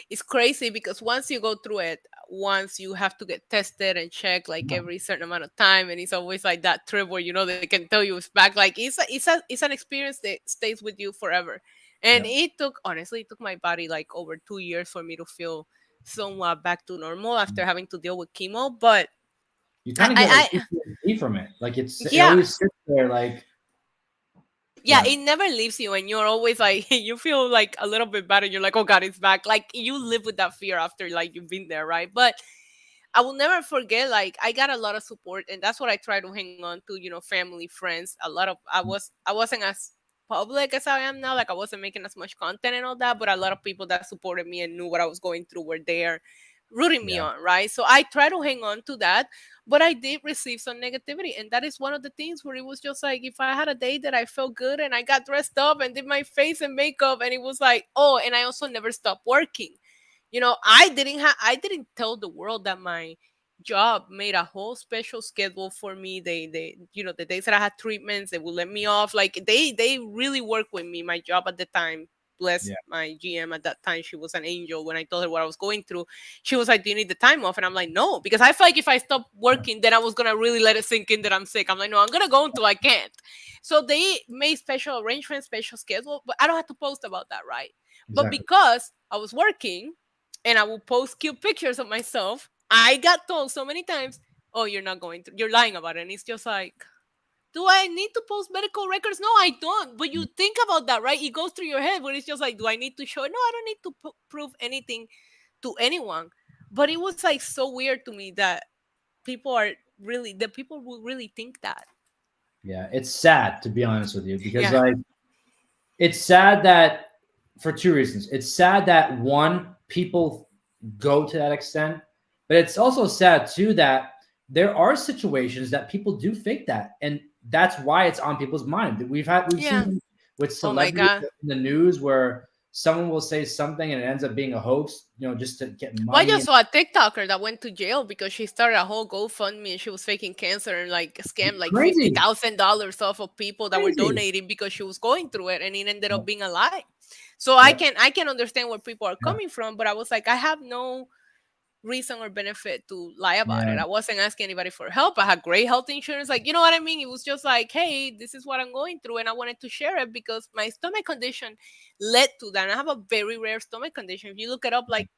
it's crazy because once you go through it, once you have to get tested and checked like Yeah. every certain amount of time, and it's always like that trip where they can tell you it's back. Like it's an experience that stays with you forever. And Yeah. it took honestly, it took my body like over 2 years for me to feel somewhat back to normal after having to deal with chemo. But You I, kind of get like I, I PTSD from it. Like it yeah, always sits there. Like yeah, yeah, it never leaves you, and you're always like you feel like a little bit bad, and you're like, oh god, it's back. Like you live with that fear after like you've been there, right? But I will never forget, like I got a lot of support, and that's what I try to hang on to, family, friends. A lot of I wasn't as public as I am now, like I wasn't making as much content and all that, but a lot of people that supported me and knew what I was going through were there rooting me yeah, on, right? So I try to hang on to that, but I did receive some negativity, and that is one of the things where it was just like if I had a day that I felt good and I got dressed up and did my face and makeup, and it was like, oh, and I also never stopped working. I didn't tell the world that my job made a whole special schedule for me. They the days that I had treatments, they would let me off. Like they really worked with me. My job at the time, bless yeah. my GM at that time, she was an angel. When I told her what I was going through, she was like, do you need the time off? And I'm like, no, because I felt like if I stopped working, then I was gonna really let it sink in that I'm sick. I'm like, no, I'm gonna go until I can't. So they made special arrangements, special schedule, but I don't have to post about that, right? But Exactly. because I was working and I will post cute pictures of myself, I got told so many times, "Oh, you're not going to. You're lying about it." And it's just like, do I need to post medical records? No, I don't. But you think about that, right? It goes through your head, but it's just like, do I need to show it? No, I don't need to prove anything to anyone. But it was like so weird to me that the people will really think that. Yeah, it's sad to be honest with you because Yeah, like it's sad that for two reasons. It's sad that one, people go to that extent, but it's also sad too that there are situations that people do fake that, and that's why it's on people's mind. We've yeah. seen with Oh my celebrities god. in the news where someone will say something and it ends up being a hoax, just to get Well, I money. just And saw a TikToker that went to jail because she started a whole GoFundMe and she was faking cancer and like scammed like fifty crazy, thousand dollars off of people that were crazy. donating because she was going through it, and it ended up Yep, being a lie. So I yep, can I can understand where people are yeah, coming from, but I was like, I have no reason or benefit to lie about yeah, it. I wasn't asking anybody for help. I had great health insurance. Like, you know what I mean? It was just like, hey, this is what I'm going through. And I wanted to share it because my stomach condition led to that. And I have a very rare stomach condition. If you look it up, like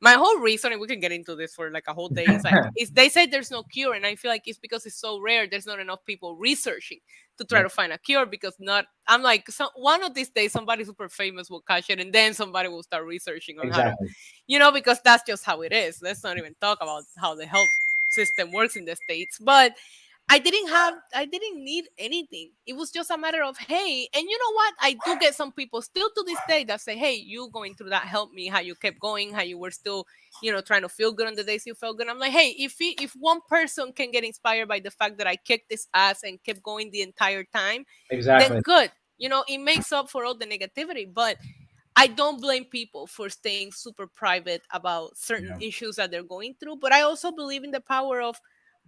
my whole reason, and we can get into this for like a whole day, is like is they say there's no cure. And I feel like it's because it's so rare, there's not enough people researching to try to yep, find a cure because not I'm like one of these days somebody super famous will catch it and then somebody will start researching on how to exactly. because that's just how it is. Let's not even talk about how the health system works in the States. But I didn't need anything. It was just a matter of, hey, and you know what? I do get some people still to this day that say, hey, you going through that helped me, how you kept going, how you were still, trying to feel good on the days you felt good. I'm like, hey, if one person can get inspired by the fact that I kicked this ass and kept going the entire time, then Exactly. good. It makes up for all the negativity. But I don't blame people for staying super private about certain Yeah. issues that they're going through, but I also believe in the power of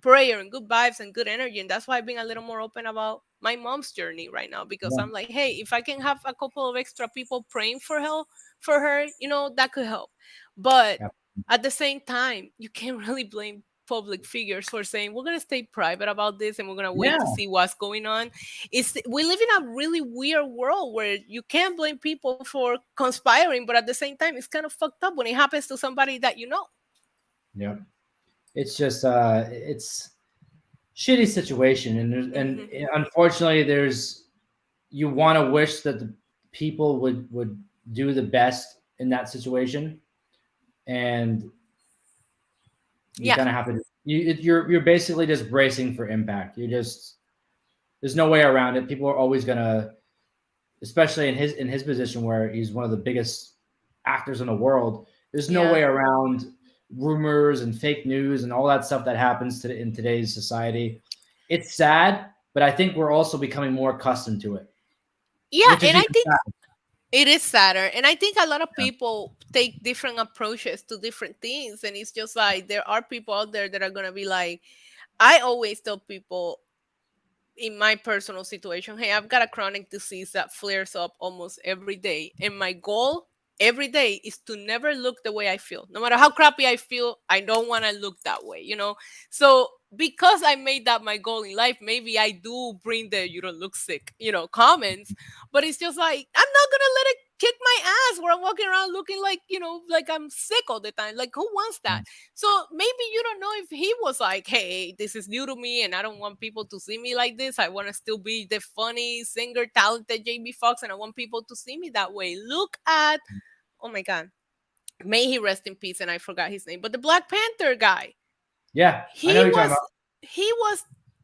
prayer and good vibes and good energy. And that's why I've been a little more open about my mom's journey right now because Yeah. I'm like, hey, if I can have a couple of extra people praying for her, that could help. But Yeah. at the same time, you can't really blame public figures for saying we're going to stay private about this and we're going to wait to Yeah. see what's going on. We live in a really weird world where you can't blame people for conspiring, but at the same time it's kind of fucked up when it happens to somebody that you know. Yeah. It's just it's shitty situation, and Hmm. unfortunately there's you want to wish that the people would do the best in that situation, and you Yeah. kind of have to you're basically just bracing for impact. You just there's no way around it. People are always gonna, especially in his position where he's one of the biggest actors in the world. There's no way Yeah. around rumors and fake news and all that stuff that happens in today's society. It's sad, but I think we're also becoming more accustomed to it, Yeah, which is and I even think sad. it is sadder. And I think a lot of people take different approaches to different things. And it's just like there are people out there that are going to be like, I always tell people in my personal situation, hey, I've got a chronic disease that flares up almost every day. And my goal every day is to never look the way I feel. No matter how crappy I feel, I don't want to look that way, you know? So because I made that my goal in life, maybe I do bring the you don't look sick, comments, but it's just like, I'm not going to let it kick my ass where I'm walking around looking like, like I'm sick all the time. Like, who wants that? So maybe you don't know if he was like, hey, this is new to me and I don't want people to see me like this. I want to still be the funny singer, talented JB Fox, and I want people to see me that way. Look at, oh my God, may he rest in peace. And I forgot his name, but the Black Panther guy. Yeah, I He know what you're talking was about. he was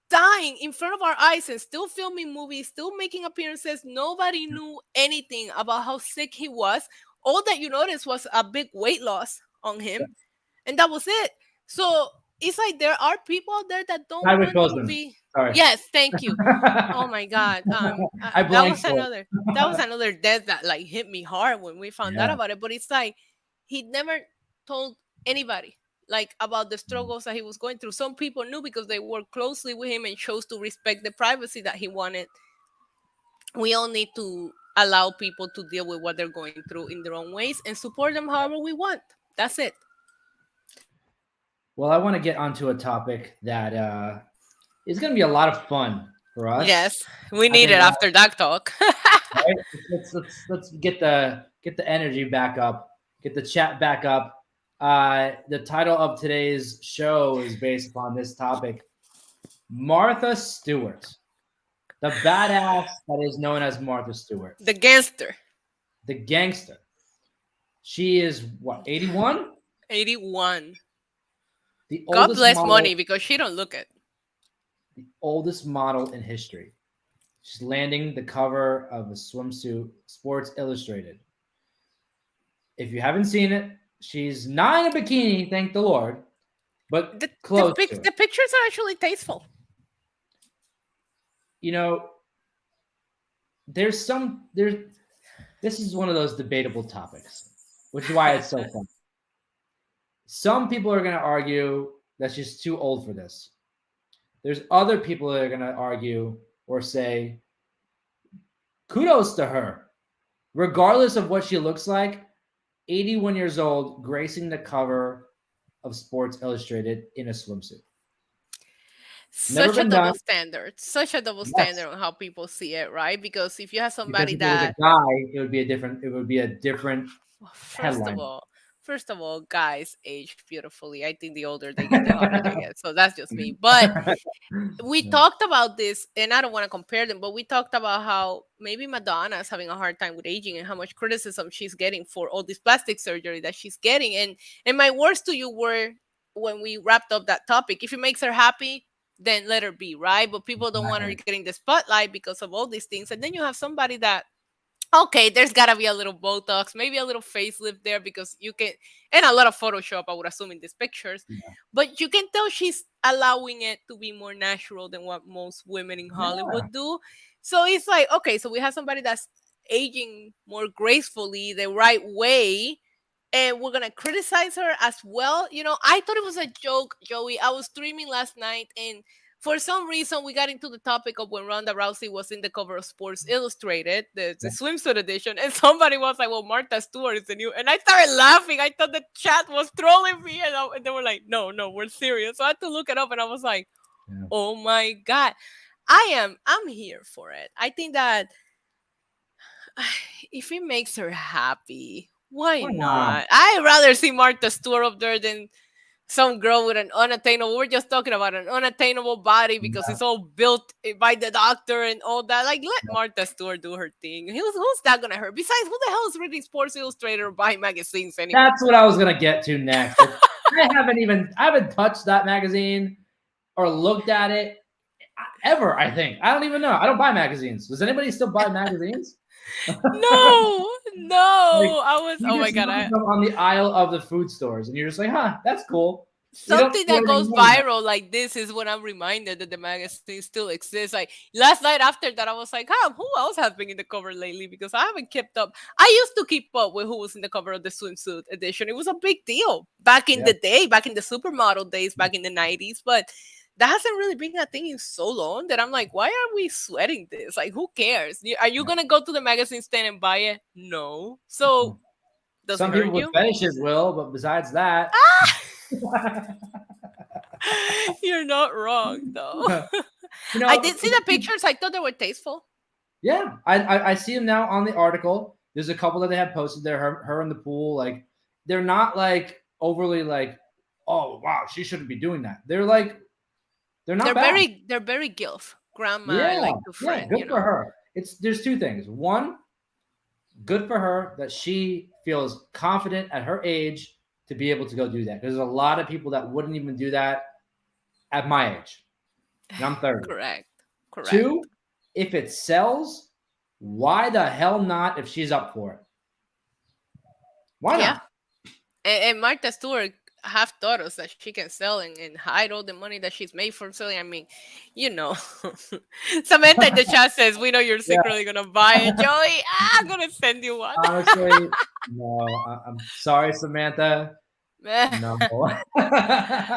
dying in front of our eyes and still filming movies, still making appearances. Nobody knew anything about how sick he was. All that you noticed was a big weight loss on him, and that was it. So it's like there are people out there that don't Chadwick want to Boseman. be. Sorry. Yes, thank you. Oh my God. I That blanked was for it. another death that like hit me hard when we found out Yeah. about it. But it's like he never told anybody like about the struggles that he was going through. Some people knew because they worked closely with him and chose to respect the privacy that he wanted. We all need to allow people to deal with what they're going through in their own ways and support them however we want. That's it. Well, I want to get onto a topic that is going to be a lot of fun for us. Yes, we I need think, it after that talk. right? Let's get the energy back up, get the chat back up. The title of today's show is based upon this topic: Martha Stewart, the badass that is known as Martha Stewart, The gangster. the gangster. She is what, 81? 81. The God oldest bless model, money because she don't look it. the oldest model in history. She's landing the cover of a swimsuit, Sports Illustrated. If you haven't seen it, she's not in a bikini, thank the Lord, but close to it. The pictures are actually tasteful. You know, this is one of those debatable topics, which is why it's so fun. Some people are going to argue that she's too old for this. There's other people that are going to argue or say, kudos to her. Regardless of what she looks like, 81 years old, gracing the cover of Sports Illustrated in a swimsuit. Such a double standard. Such a double standard on how people see it, right? Because if you have somebody if it was a guy, it would be a different headline. First of all, guys age beautifully. I think the older they get, the hotter they get. So that's just me. But we talked about this, and I don't want to compare them, but we talked about how maybe Madonna is having a hard time with aging and how much criticism she's getting for all this plastic surgery that she's getting. And my words to you were, when we wrapped up that topic, if it makes her happy, then let her be, right? But people don't want her getting the spotlight because of all these things. And then you have somebody that, okay, there's got to be a little Botox, maybe a little facelift there because you can, and a lot of Photoshop, I would assume, in these pictures. Yeah. But you can tell she's allowing it to be more natural than what most women in Hollywood do. So it's like, okay, so we have somebody that's aging more gracefully, the right way, and we're going to criticize her as well. You know, I thought it was a joke, Joey. I was streaming last night, and for some reason, we got into the topic of when Ronda Rousey was in the cover of Sports Illustrated, the swimsuit edition, and somebody was like, well, Martha Stewart is the new, and I started laughing. I thought the chat was trolling me, and they were like, no, we're serious. So I had to look it up, and I was like, oh my God. I'm here for it. I think that if it makes her happy, why not? I'd rather see Martha Stewart up there than some girl with an unattainable, we're just talking about an unattainable body because it's all built by the doctor and all that. Like, let Martha Stewart do her thing. Who's that gonna hurt? Besides, who the hell is reading Sports Illustrated or buying magazines anymore? That's what I was gonna get to next. I haven't touched that magazine or looked at it ever. I think I don't even know. I don't buy magazines. Does anybody still buy magazines? No. Like, I was. Oh my God! On the aisle of the food stores, and you're just like, "Huh, that's cool." Something that goes viral like this is when I'm reminded that the magazine still exists. Like last night after that, I was like, who else has been in the cover lately? Because I haven't kept up. I used to keep up with who was in the cover of the swimsuit edition. It was a big deal back in the day, back in the supermodel days, back in the 90s. But that hasn't really been a thing in so long that I'm like, why are we sweating this? Like, who cares? Are you Yeah. gonna go to the magazine stand and buy it? No. So does it Some people hurt with you? fetishes will, but besides that, Ah! You're not wrong though. you I know, did see the pictures. I thought they were tasteful. yeah, I see them now on the article. There's a couple that they have posted there, her in the pool. Like, they're not like overly like, oh wow, she shouldn't be doing that. They're like, they're not bad. They're very gilf. Grandma, I Yeah, like to yeah, friend, good you for know. her. It's there's two things. One, good for her that she feels confident at her age to be able to go do that. There's a lot of people that wouldn't even do that at my age, and I'm 30. Correct. Correct. Two, if it sells, why the hell not if she's up for it? Why Yeah. not? And Martha Stewart have daughters that she can sell and hide all the money that she's made from selling. I mean, you know. Samantha in the chat says, we know you're Yeah, secretly gonna buy it, Joey. I'm gonna send you one. honestly, no. I'm sorry, Samantha. No.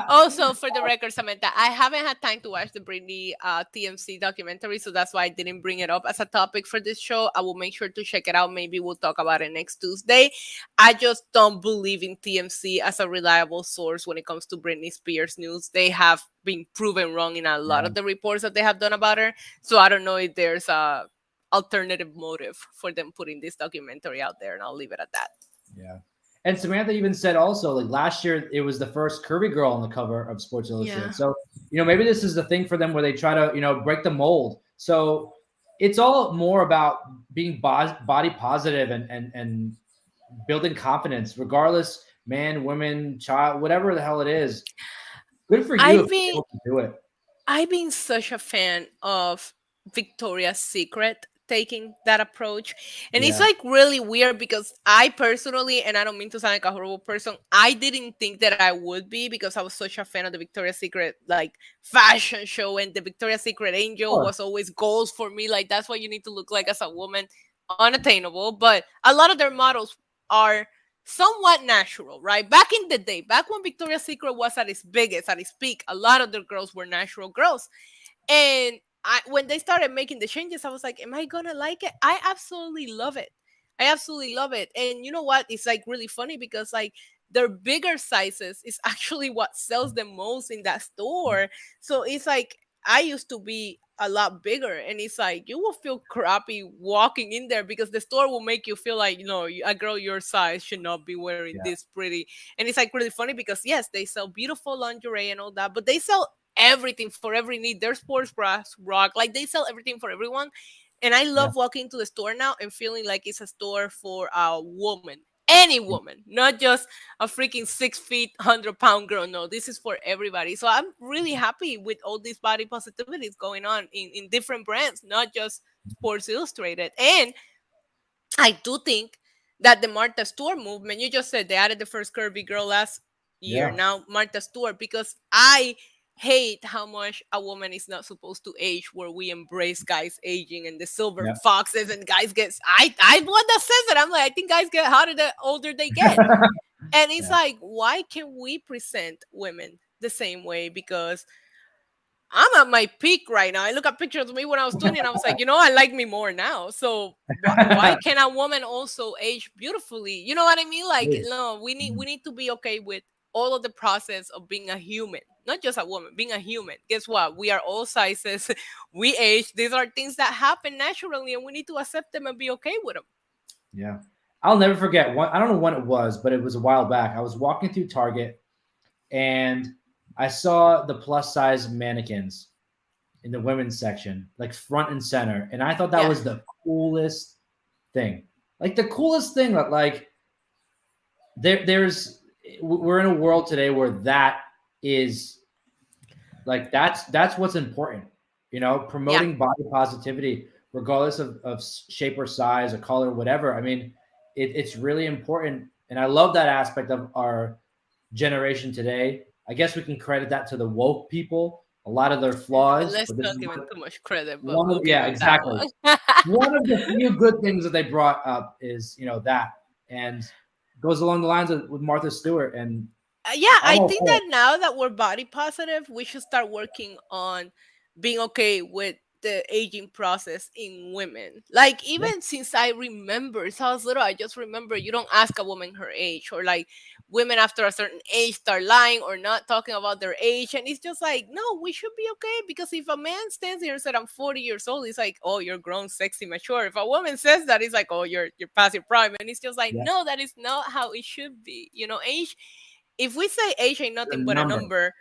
Also, for the record, Samantha, I haven't had time to watch the Britney TMC documentary, so that's why I didn't bring it up as a topic for this show. I will make sure to check it out. Maybe we'll talk about it next Tuesday. I just don't believe in TMC as a reliable source when it comes to Britney Spears news. They have been proven wrong in a lot Yeah, of the reports that they have done about her. So I don't know if there's a alternative motive for them putting this documentary out there, and I'll leave it at that. yeah. And Samantha even said also, like last year, it was the first curvy girl on the cover of Sports Yeah. Illustrated. So, maybe this is the thing for them where they try to, break the mold. So it's all more about being body positive and building confidence, regardless, man, woman, child, whatever the hell it is. Good for you if I've you're been able to do it. I've been such a fan of Victoria's Secret taking that approach. And it's Yeah. like really weird because I personally, and I don't mean to sound like a horrible person, I didn't think that I would be because I was such a fan of the Victoria's Secret like fashion show, and the Victoria's Secret angel Sure. was always goals for me. Like that's what you need to look like as a woman. Unattainable. But a lot of their models are somewhat natural, right? Back in the day, back when Victoria's Secret was at its biggest, at its peak, a lot of the girls were natural girls. And when they started making the changes, I was like, am I gonna like it? I absolutely love it. I absolutely love it. And you know what? It's like really funny because like their bigger sizes is actually what sells the most in that store. So it's like I used to be a lot bigger, and it's like you will feel crappy walking in there because the store will make you feel like, a girl your size should not be wearing Yeah. this pretty. And it's like really funny because yes, they sell beautiful lingerie and all that, but they sell everything for every need. Their sports bras rock, like they sell everything for everyone. And I Yeah. love walking to the store now and feeling like it's a store for a woman, any woman, not just a freaking 6 feet, 100-pound girl. No, this is for everybody. So I'm really happy with all these body positivities going on in different brands, not just Sports Illustrated. And I do think that the Martha Stewart movement, you just said they added the first curvy girl last year. Yeah. Now Martha Stewart, because I hate how much a woman is not supposed to age, where we embrace guys aging and the silver Yeah. foxes, and guys get I one that says it. I'm like, I think guys get hotter the older they get. And it's Yeah. like, why can we present women the same way? Because I'm at my peak right now. I look at pictures of me when I was 20 and I was like, I like me more now. So why can a woman also age beautifully? You know what I mean? Like, Please. no, we need to be okay with all of the process of being a human, not just a woman, being a human. Guess what? We are all sizes. We age. These are things that happen naturally, and we need to accept them and be okay with them. Yeah. I'll never forget one. I don't know when it was, but it was a while back. I was walking through Target and I saw the plus size mannequins in the women's section, like front and center. And I thought that Yeah. was the coolest thing. Like the coolest thing that like we're in a world today where that is like that's what's important. Promoting body positivity regardless of shape or size or color, whatever. I mean, it's really important. And I love that aspect of our generation today. I guess we can credit that to the woke people, a lot of their flaws. Let's But this not is give them too much credit, but one of we'll give yeah, them that exactly. one. One of the few good things that they brought up is that, and goes along the lines with Martha Stewart. And Yeah, I'm I think okay. that now that we're body positive, we should start working on being okay with the aging process in women. Like, Yeah, even since I remember, since I was little, I just remember you don't ask a woman her age, or like women after a certain age start lying or not talking about their age. And it's just like, no, we should be okay, because if a man stands here and said, I'm 40 years old, it's like, oh, you're grown, sexy, mature. If a woman says that, it's like, oh, you're past your prime. And it's just like, yeah. no, that is not how it should be. Age, if we say age ain't The nothing but a number. number,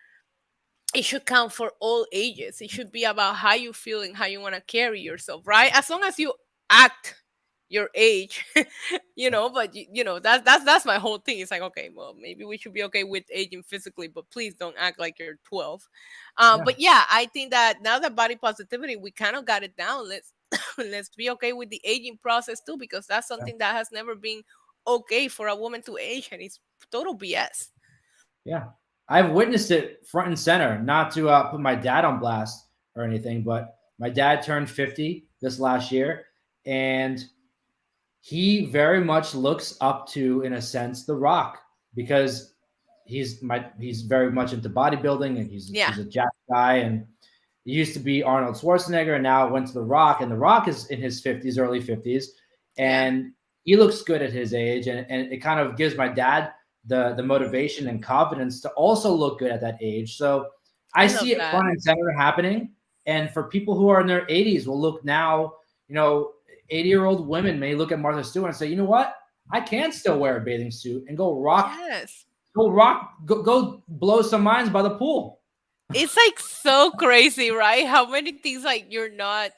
it should count for all ages. It should be about how you feel and how you want to carry yourself, right? As long as you act your age, but that's my whole thing. It's like, okay, well, maybe we should be okay with aging physically, but please don't act like you're 12. Yeah, But yeah, I think that now that body positivity, we kind of got it down. Let's let's be okay with the aging process too, because that's yeah, something that has never been okay for a woman to age, and it's total BS. yeah. I've witnessed it front and center. Not to put my dad on blast or anything, but my dad turned 50 this last year, and he very much looks up to, in a sense, The Rock, because he's very much into bodybuilding, and Yeah, he's a jack guy, and he used to be Arnold Schwarzenegger, and now went to The Rock, and The Rock is in his 50s, early 50s, yeah. and he looks good at his age, and it kind of gives my dad the motivation and confidence to also look good at that age. So I I see love it that. front and center happening, and for people who are in their 80s will look now, 80-year-old women may look at Martha Stewart and say, you know what? I can still wear a bathing suit and Yes. go blow some minds by the pool. It's like so crazy, right? How many things like you're not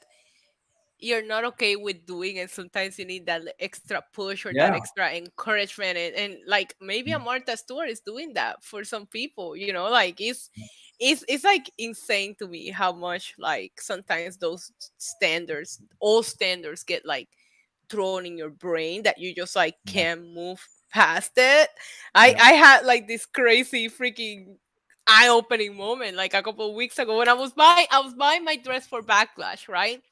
okay with doing, and sometimes you need that extra push or that Yeah. extra encouragement, and like maybe a Martha Stewart is doing that for some people, like it's like insane to me how much like sometimes those standards, all standards, get like thrown in your brain that you just like Yeah. can't move past it. i Yeah. i had like this crazy freaking eye-opening moment like a couple of weeks ago when I was buying my dress for Backlash, right?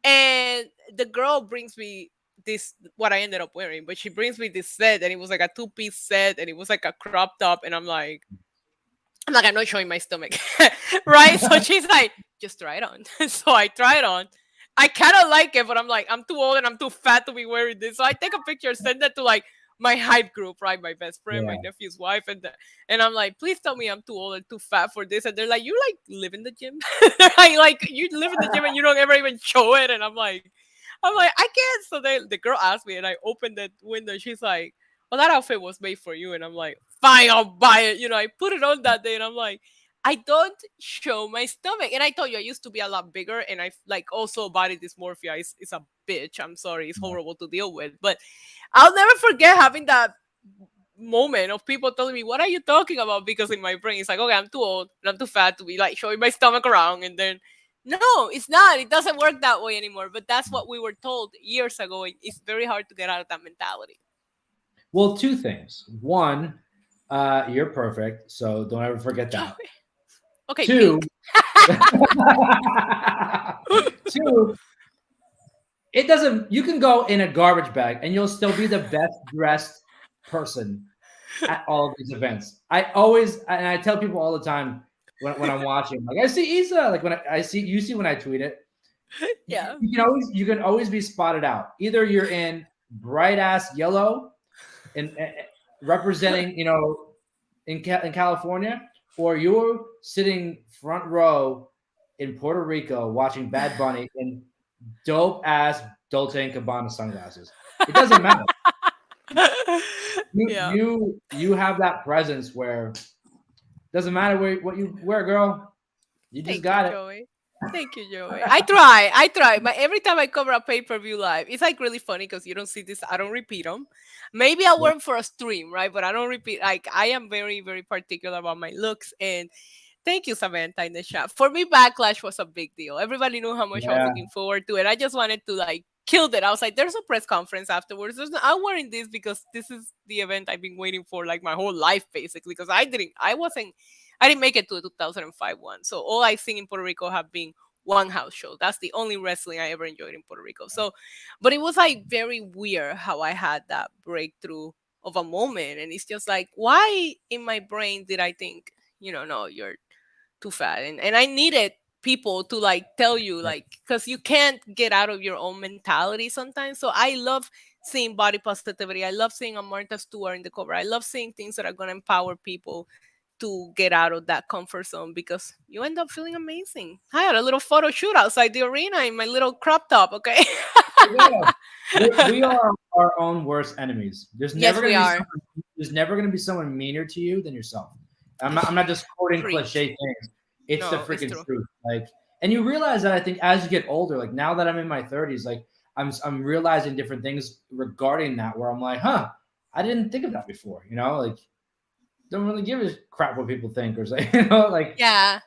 And the girl brings me this, what I ended up wearing, but she brings me this set, and it was like a two-piece set, and it was like a crop top, and I'm like, I'm not showing my stomach. Right? So she's like, just try it on. So I try it on. I kind of like it, but I'm like, I'm too old and I'm too fat to be wearing this. So I take a picture, send that to like my hype group, right? My best friend, my Yeah. nephew's wife, and I'm like, please tell me I'm too old and too fat for this. And they're like, you like live in the gym? Like you live in the gym and you don't ever even show it. And I'm like, I can't. So the girl asked me, and I opened the window. She's like, well, that outfit was made for you. And I'm like, fine, I'll buy it. I put it on that day, and I'm like, I don't show my stomach. And I told you, I used to be a lot bigger, and I like also body dysmorphia is a bitch. I'm sorry, it's Yeah. horrible to deal with. But I'll never forget having that moment of people telling me, what are you talking about? Because in my brain, it's like, okay, I'm too old and I'm too fat to be like showing my stomach around. And then, no, it's not. It doesn't work that way anymore. But that's what we were told years ago. And it's very hard to get out of that mentality. Well, two things. One, you're perfect, so don't ever forget that. Okay, Two, pink. two, it doesn't. You can go in a garbage bag and you'll still be the best dressed person at all of these events. I tell people all the time when I'm watching, like I see Isa, like when I see you see when I tweet it, Yeah. you can always be spotted out. Either you're in bright ass yellow and representing, in California, or you're sitting front row in Puerto Rico watching Bad Bunny in dope ass Dolce and Gabbana sunglasses. It doesn't matter. You Yeah. you you have that presence where doesn't matter what you wear, girl. You just Thank you, got it. Joey. Thank you, Joey. I try. I try. But every time I cover a pay-per-view live, it's like really funny because you don't see this. I don't repeat them. Maybe I Yeah, wear them for a stream, right? But I don't repeat. Like I am very, very particular about my looks. And thank you, Samantha, in the chat. For me, Backlash was a big deal. Everybody knew how much I was yeah, looking forward to it. I just wanted to like kill it. I was like, there's a press conference afterwards. I'm wearing this because this is the event I've been waiting for like my whole life, basically. Because I didn't make it to the 2005 one. So all I've seen in Puerto Rico have been one house show. That's the only wrestling I ever enjoyed in Puerto Rico. So, but it was like very weird how I had that breakthrough of a moment, and it's just like, why in my brain did I think, no, you're too fat, and I needed people to like tell you, Right. like, because you can't get out of your own mentality sometimes. So I love seeing body positivity. I love seeing a Martha Stewart in the cover. I love seeing things that are going to empower people to get out of that comfort zone, because you end up feeling amazing. I had a little photo shoot outside the arena in my little crop top. Okay. Yeah. We are our own worst enemies. Yes, we are. There's never going to be someone meaner to you than yourself. I'm not just quoting Preach. cliche things. It's the No, it's freaking true. truth. Like, and you realize that, I think, as you get older, like now that I'm in my 30s, like I'm realizing different things regarding that, where I'm like, huh, I didn't think of that before. Like, don't really give a crap what people think or say. Like, Yeah.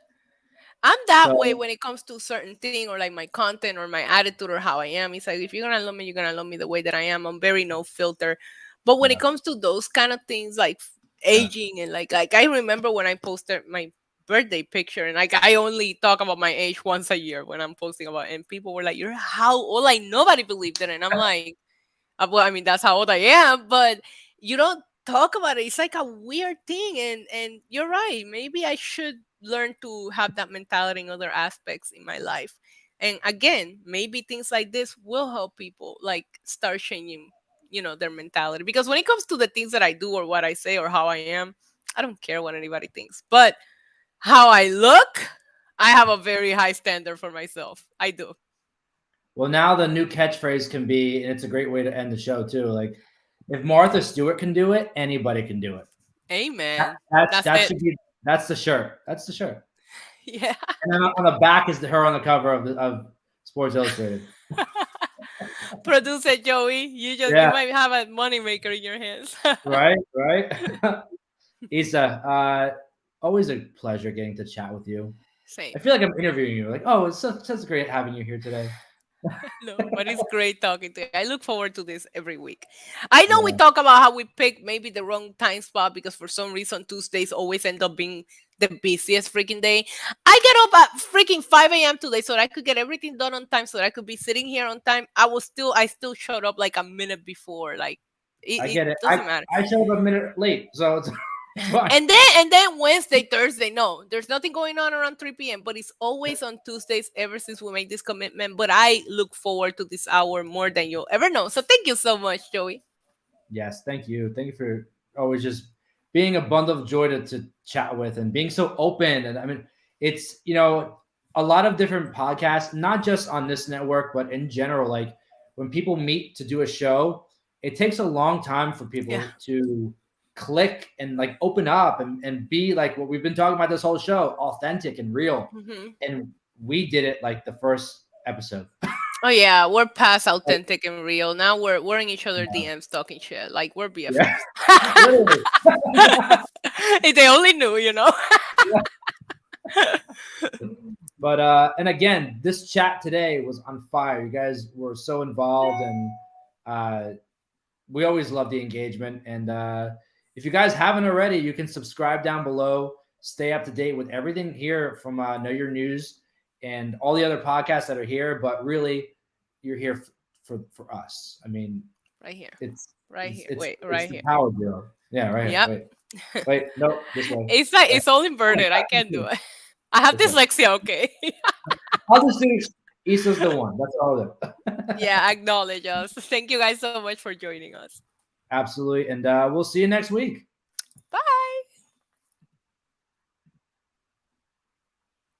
I'm that way so when it comes to certain thing, or like my content or my attitude or how I am. It's like, if you're gonna love me, you're gonna love me the way that I am. I'm very no filter. But when it yeah, comes to those kind of things, like yeah. aging, and like I remember when I posted my birthday picture, and like I only talk about my age once a year when I'm posting about, and people were like, "You're how old?" Like nobody believed it, and I'm like, well, I mean, that's how old I am, but you don't talk about it. It's like a weird thing, and you're right. Maybe I should learn to have that mentality in other aspects in my life. And again, maybe things like this will help people like start changing, their mentality. Because when it comes to the things that I do or what I say or how I am, I don't care what anybody thinks. But how I look, I have a very high standard for myself. I do. Well, now the new catchphrase can be, and it's a great way to end the show too. Like, if Martha Stewart can do it, anybody can do it. Amen. That's That it. should be, that's the shirt. That's the shirt. Yeah. And then on the back is her on the cover of Sports Illustrated. Producer Joey, you Yeah, might have a moneymaker in your hands. right, right. Isa, always a pleasure getting to chat with you. Same. I feel like I'm interviewing you. Like, oh, it's such great having you here today. No, but it's great talking to you. I look forward to this every week. I know we Yeah, talk about how we pick maybe the wrong time spot, because for some reason Tuesdays always end up being the busiest freaking day. I get up at freaking 5 a.m. today so that I could get everything done on time, so that I could be sitting here on time. I still showed up like a minute before. Like I it get it. doesn't matter. I showed up a minute late, so it's fine. And then Wednesday, Thursday, no, there's nothing going on around 3 p.m. But it's always on Tuesdays ever since we made this commitment. But I look forward to this hour more than you'll ever know. So thank you so much, Joey. Yes, thank you. Thank you for always just being a bundle of joy to chat with, and being so open. And I mean, it's, a lot of different podcasts, not just on this network, but in general. Like, when people meet to do a show, it takes a long time for Yeah. people to click and like open up and be like what we've been talking about this whole show, authentic and real. Hmm. And we did it like the first episode. Oh yeah, we're past Like, authentic and real. Now we're in each other yeah. DMs talking shit. Like we're Yeah, BFFs. literally. If they only knew. But and again, this chat today was on fire. You guys were so involved, and we always love the engagement. And if you guys haven't already, you can subscribe down below. Stay up to date with everything here from Know Your News and all the other podcasts that are here. But really, you're here for us. I mean, Right here. it's Right here. it's Wait, it's right the here. power bureau. Yeah, right here. Yep. Wait, no, this way. It's like Yeah. it's all inverted. I can't do it. I have This way. dyslexia, okay? I'll just do Issa's the one. That's all of it. Yeah, acknowledge us. Thank you guys so much for joining us. Absolutely. And we'll see you next week.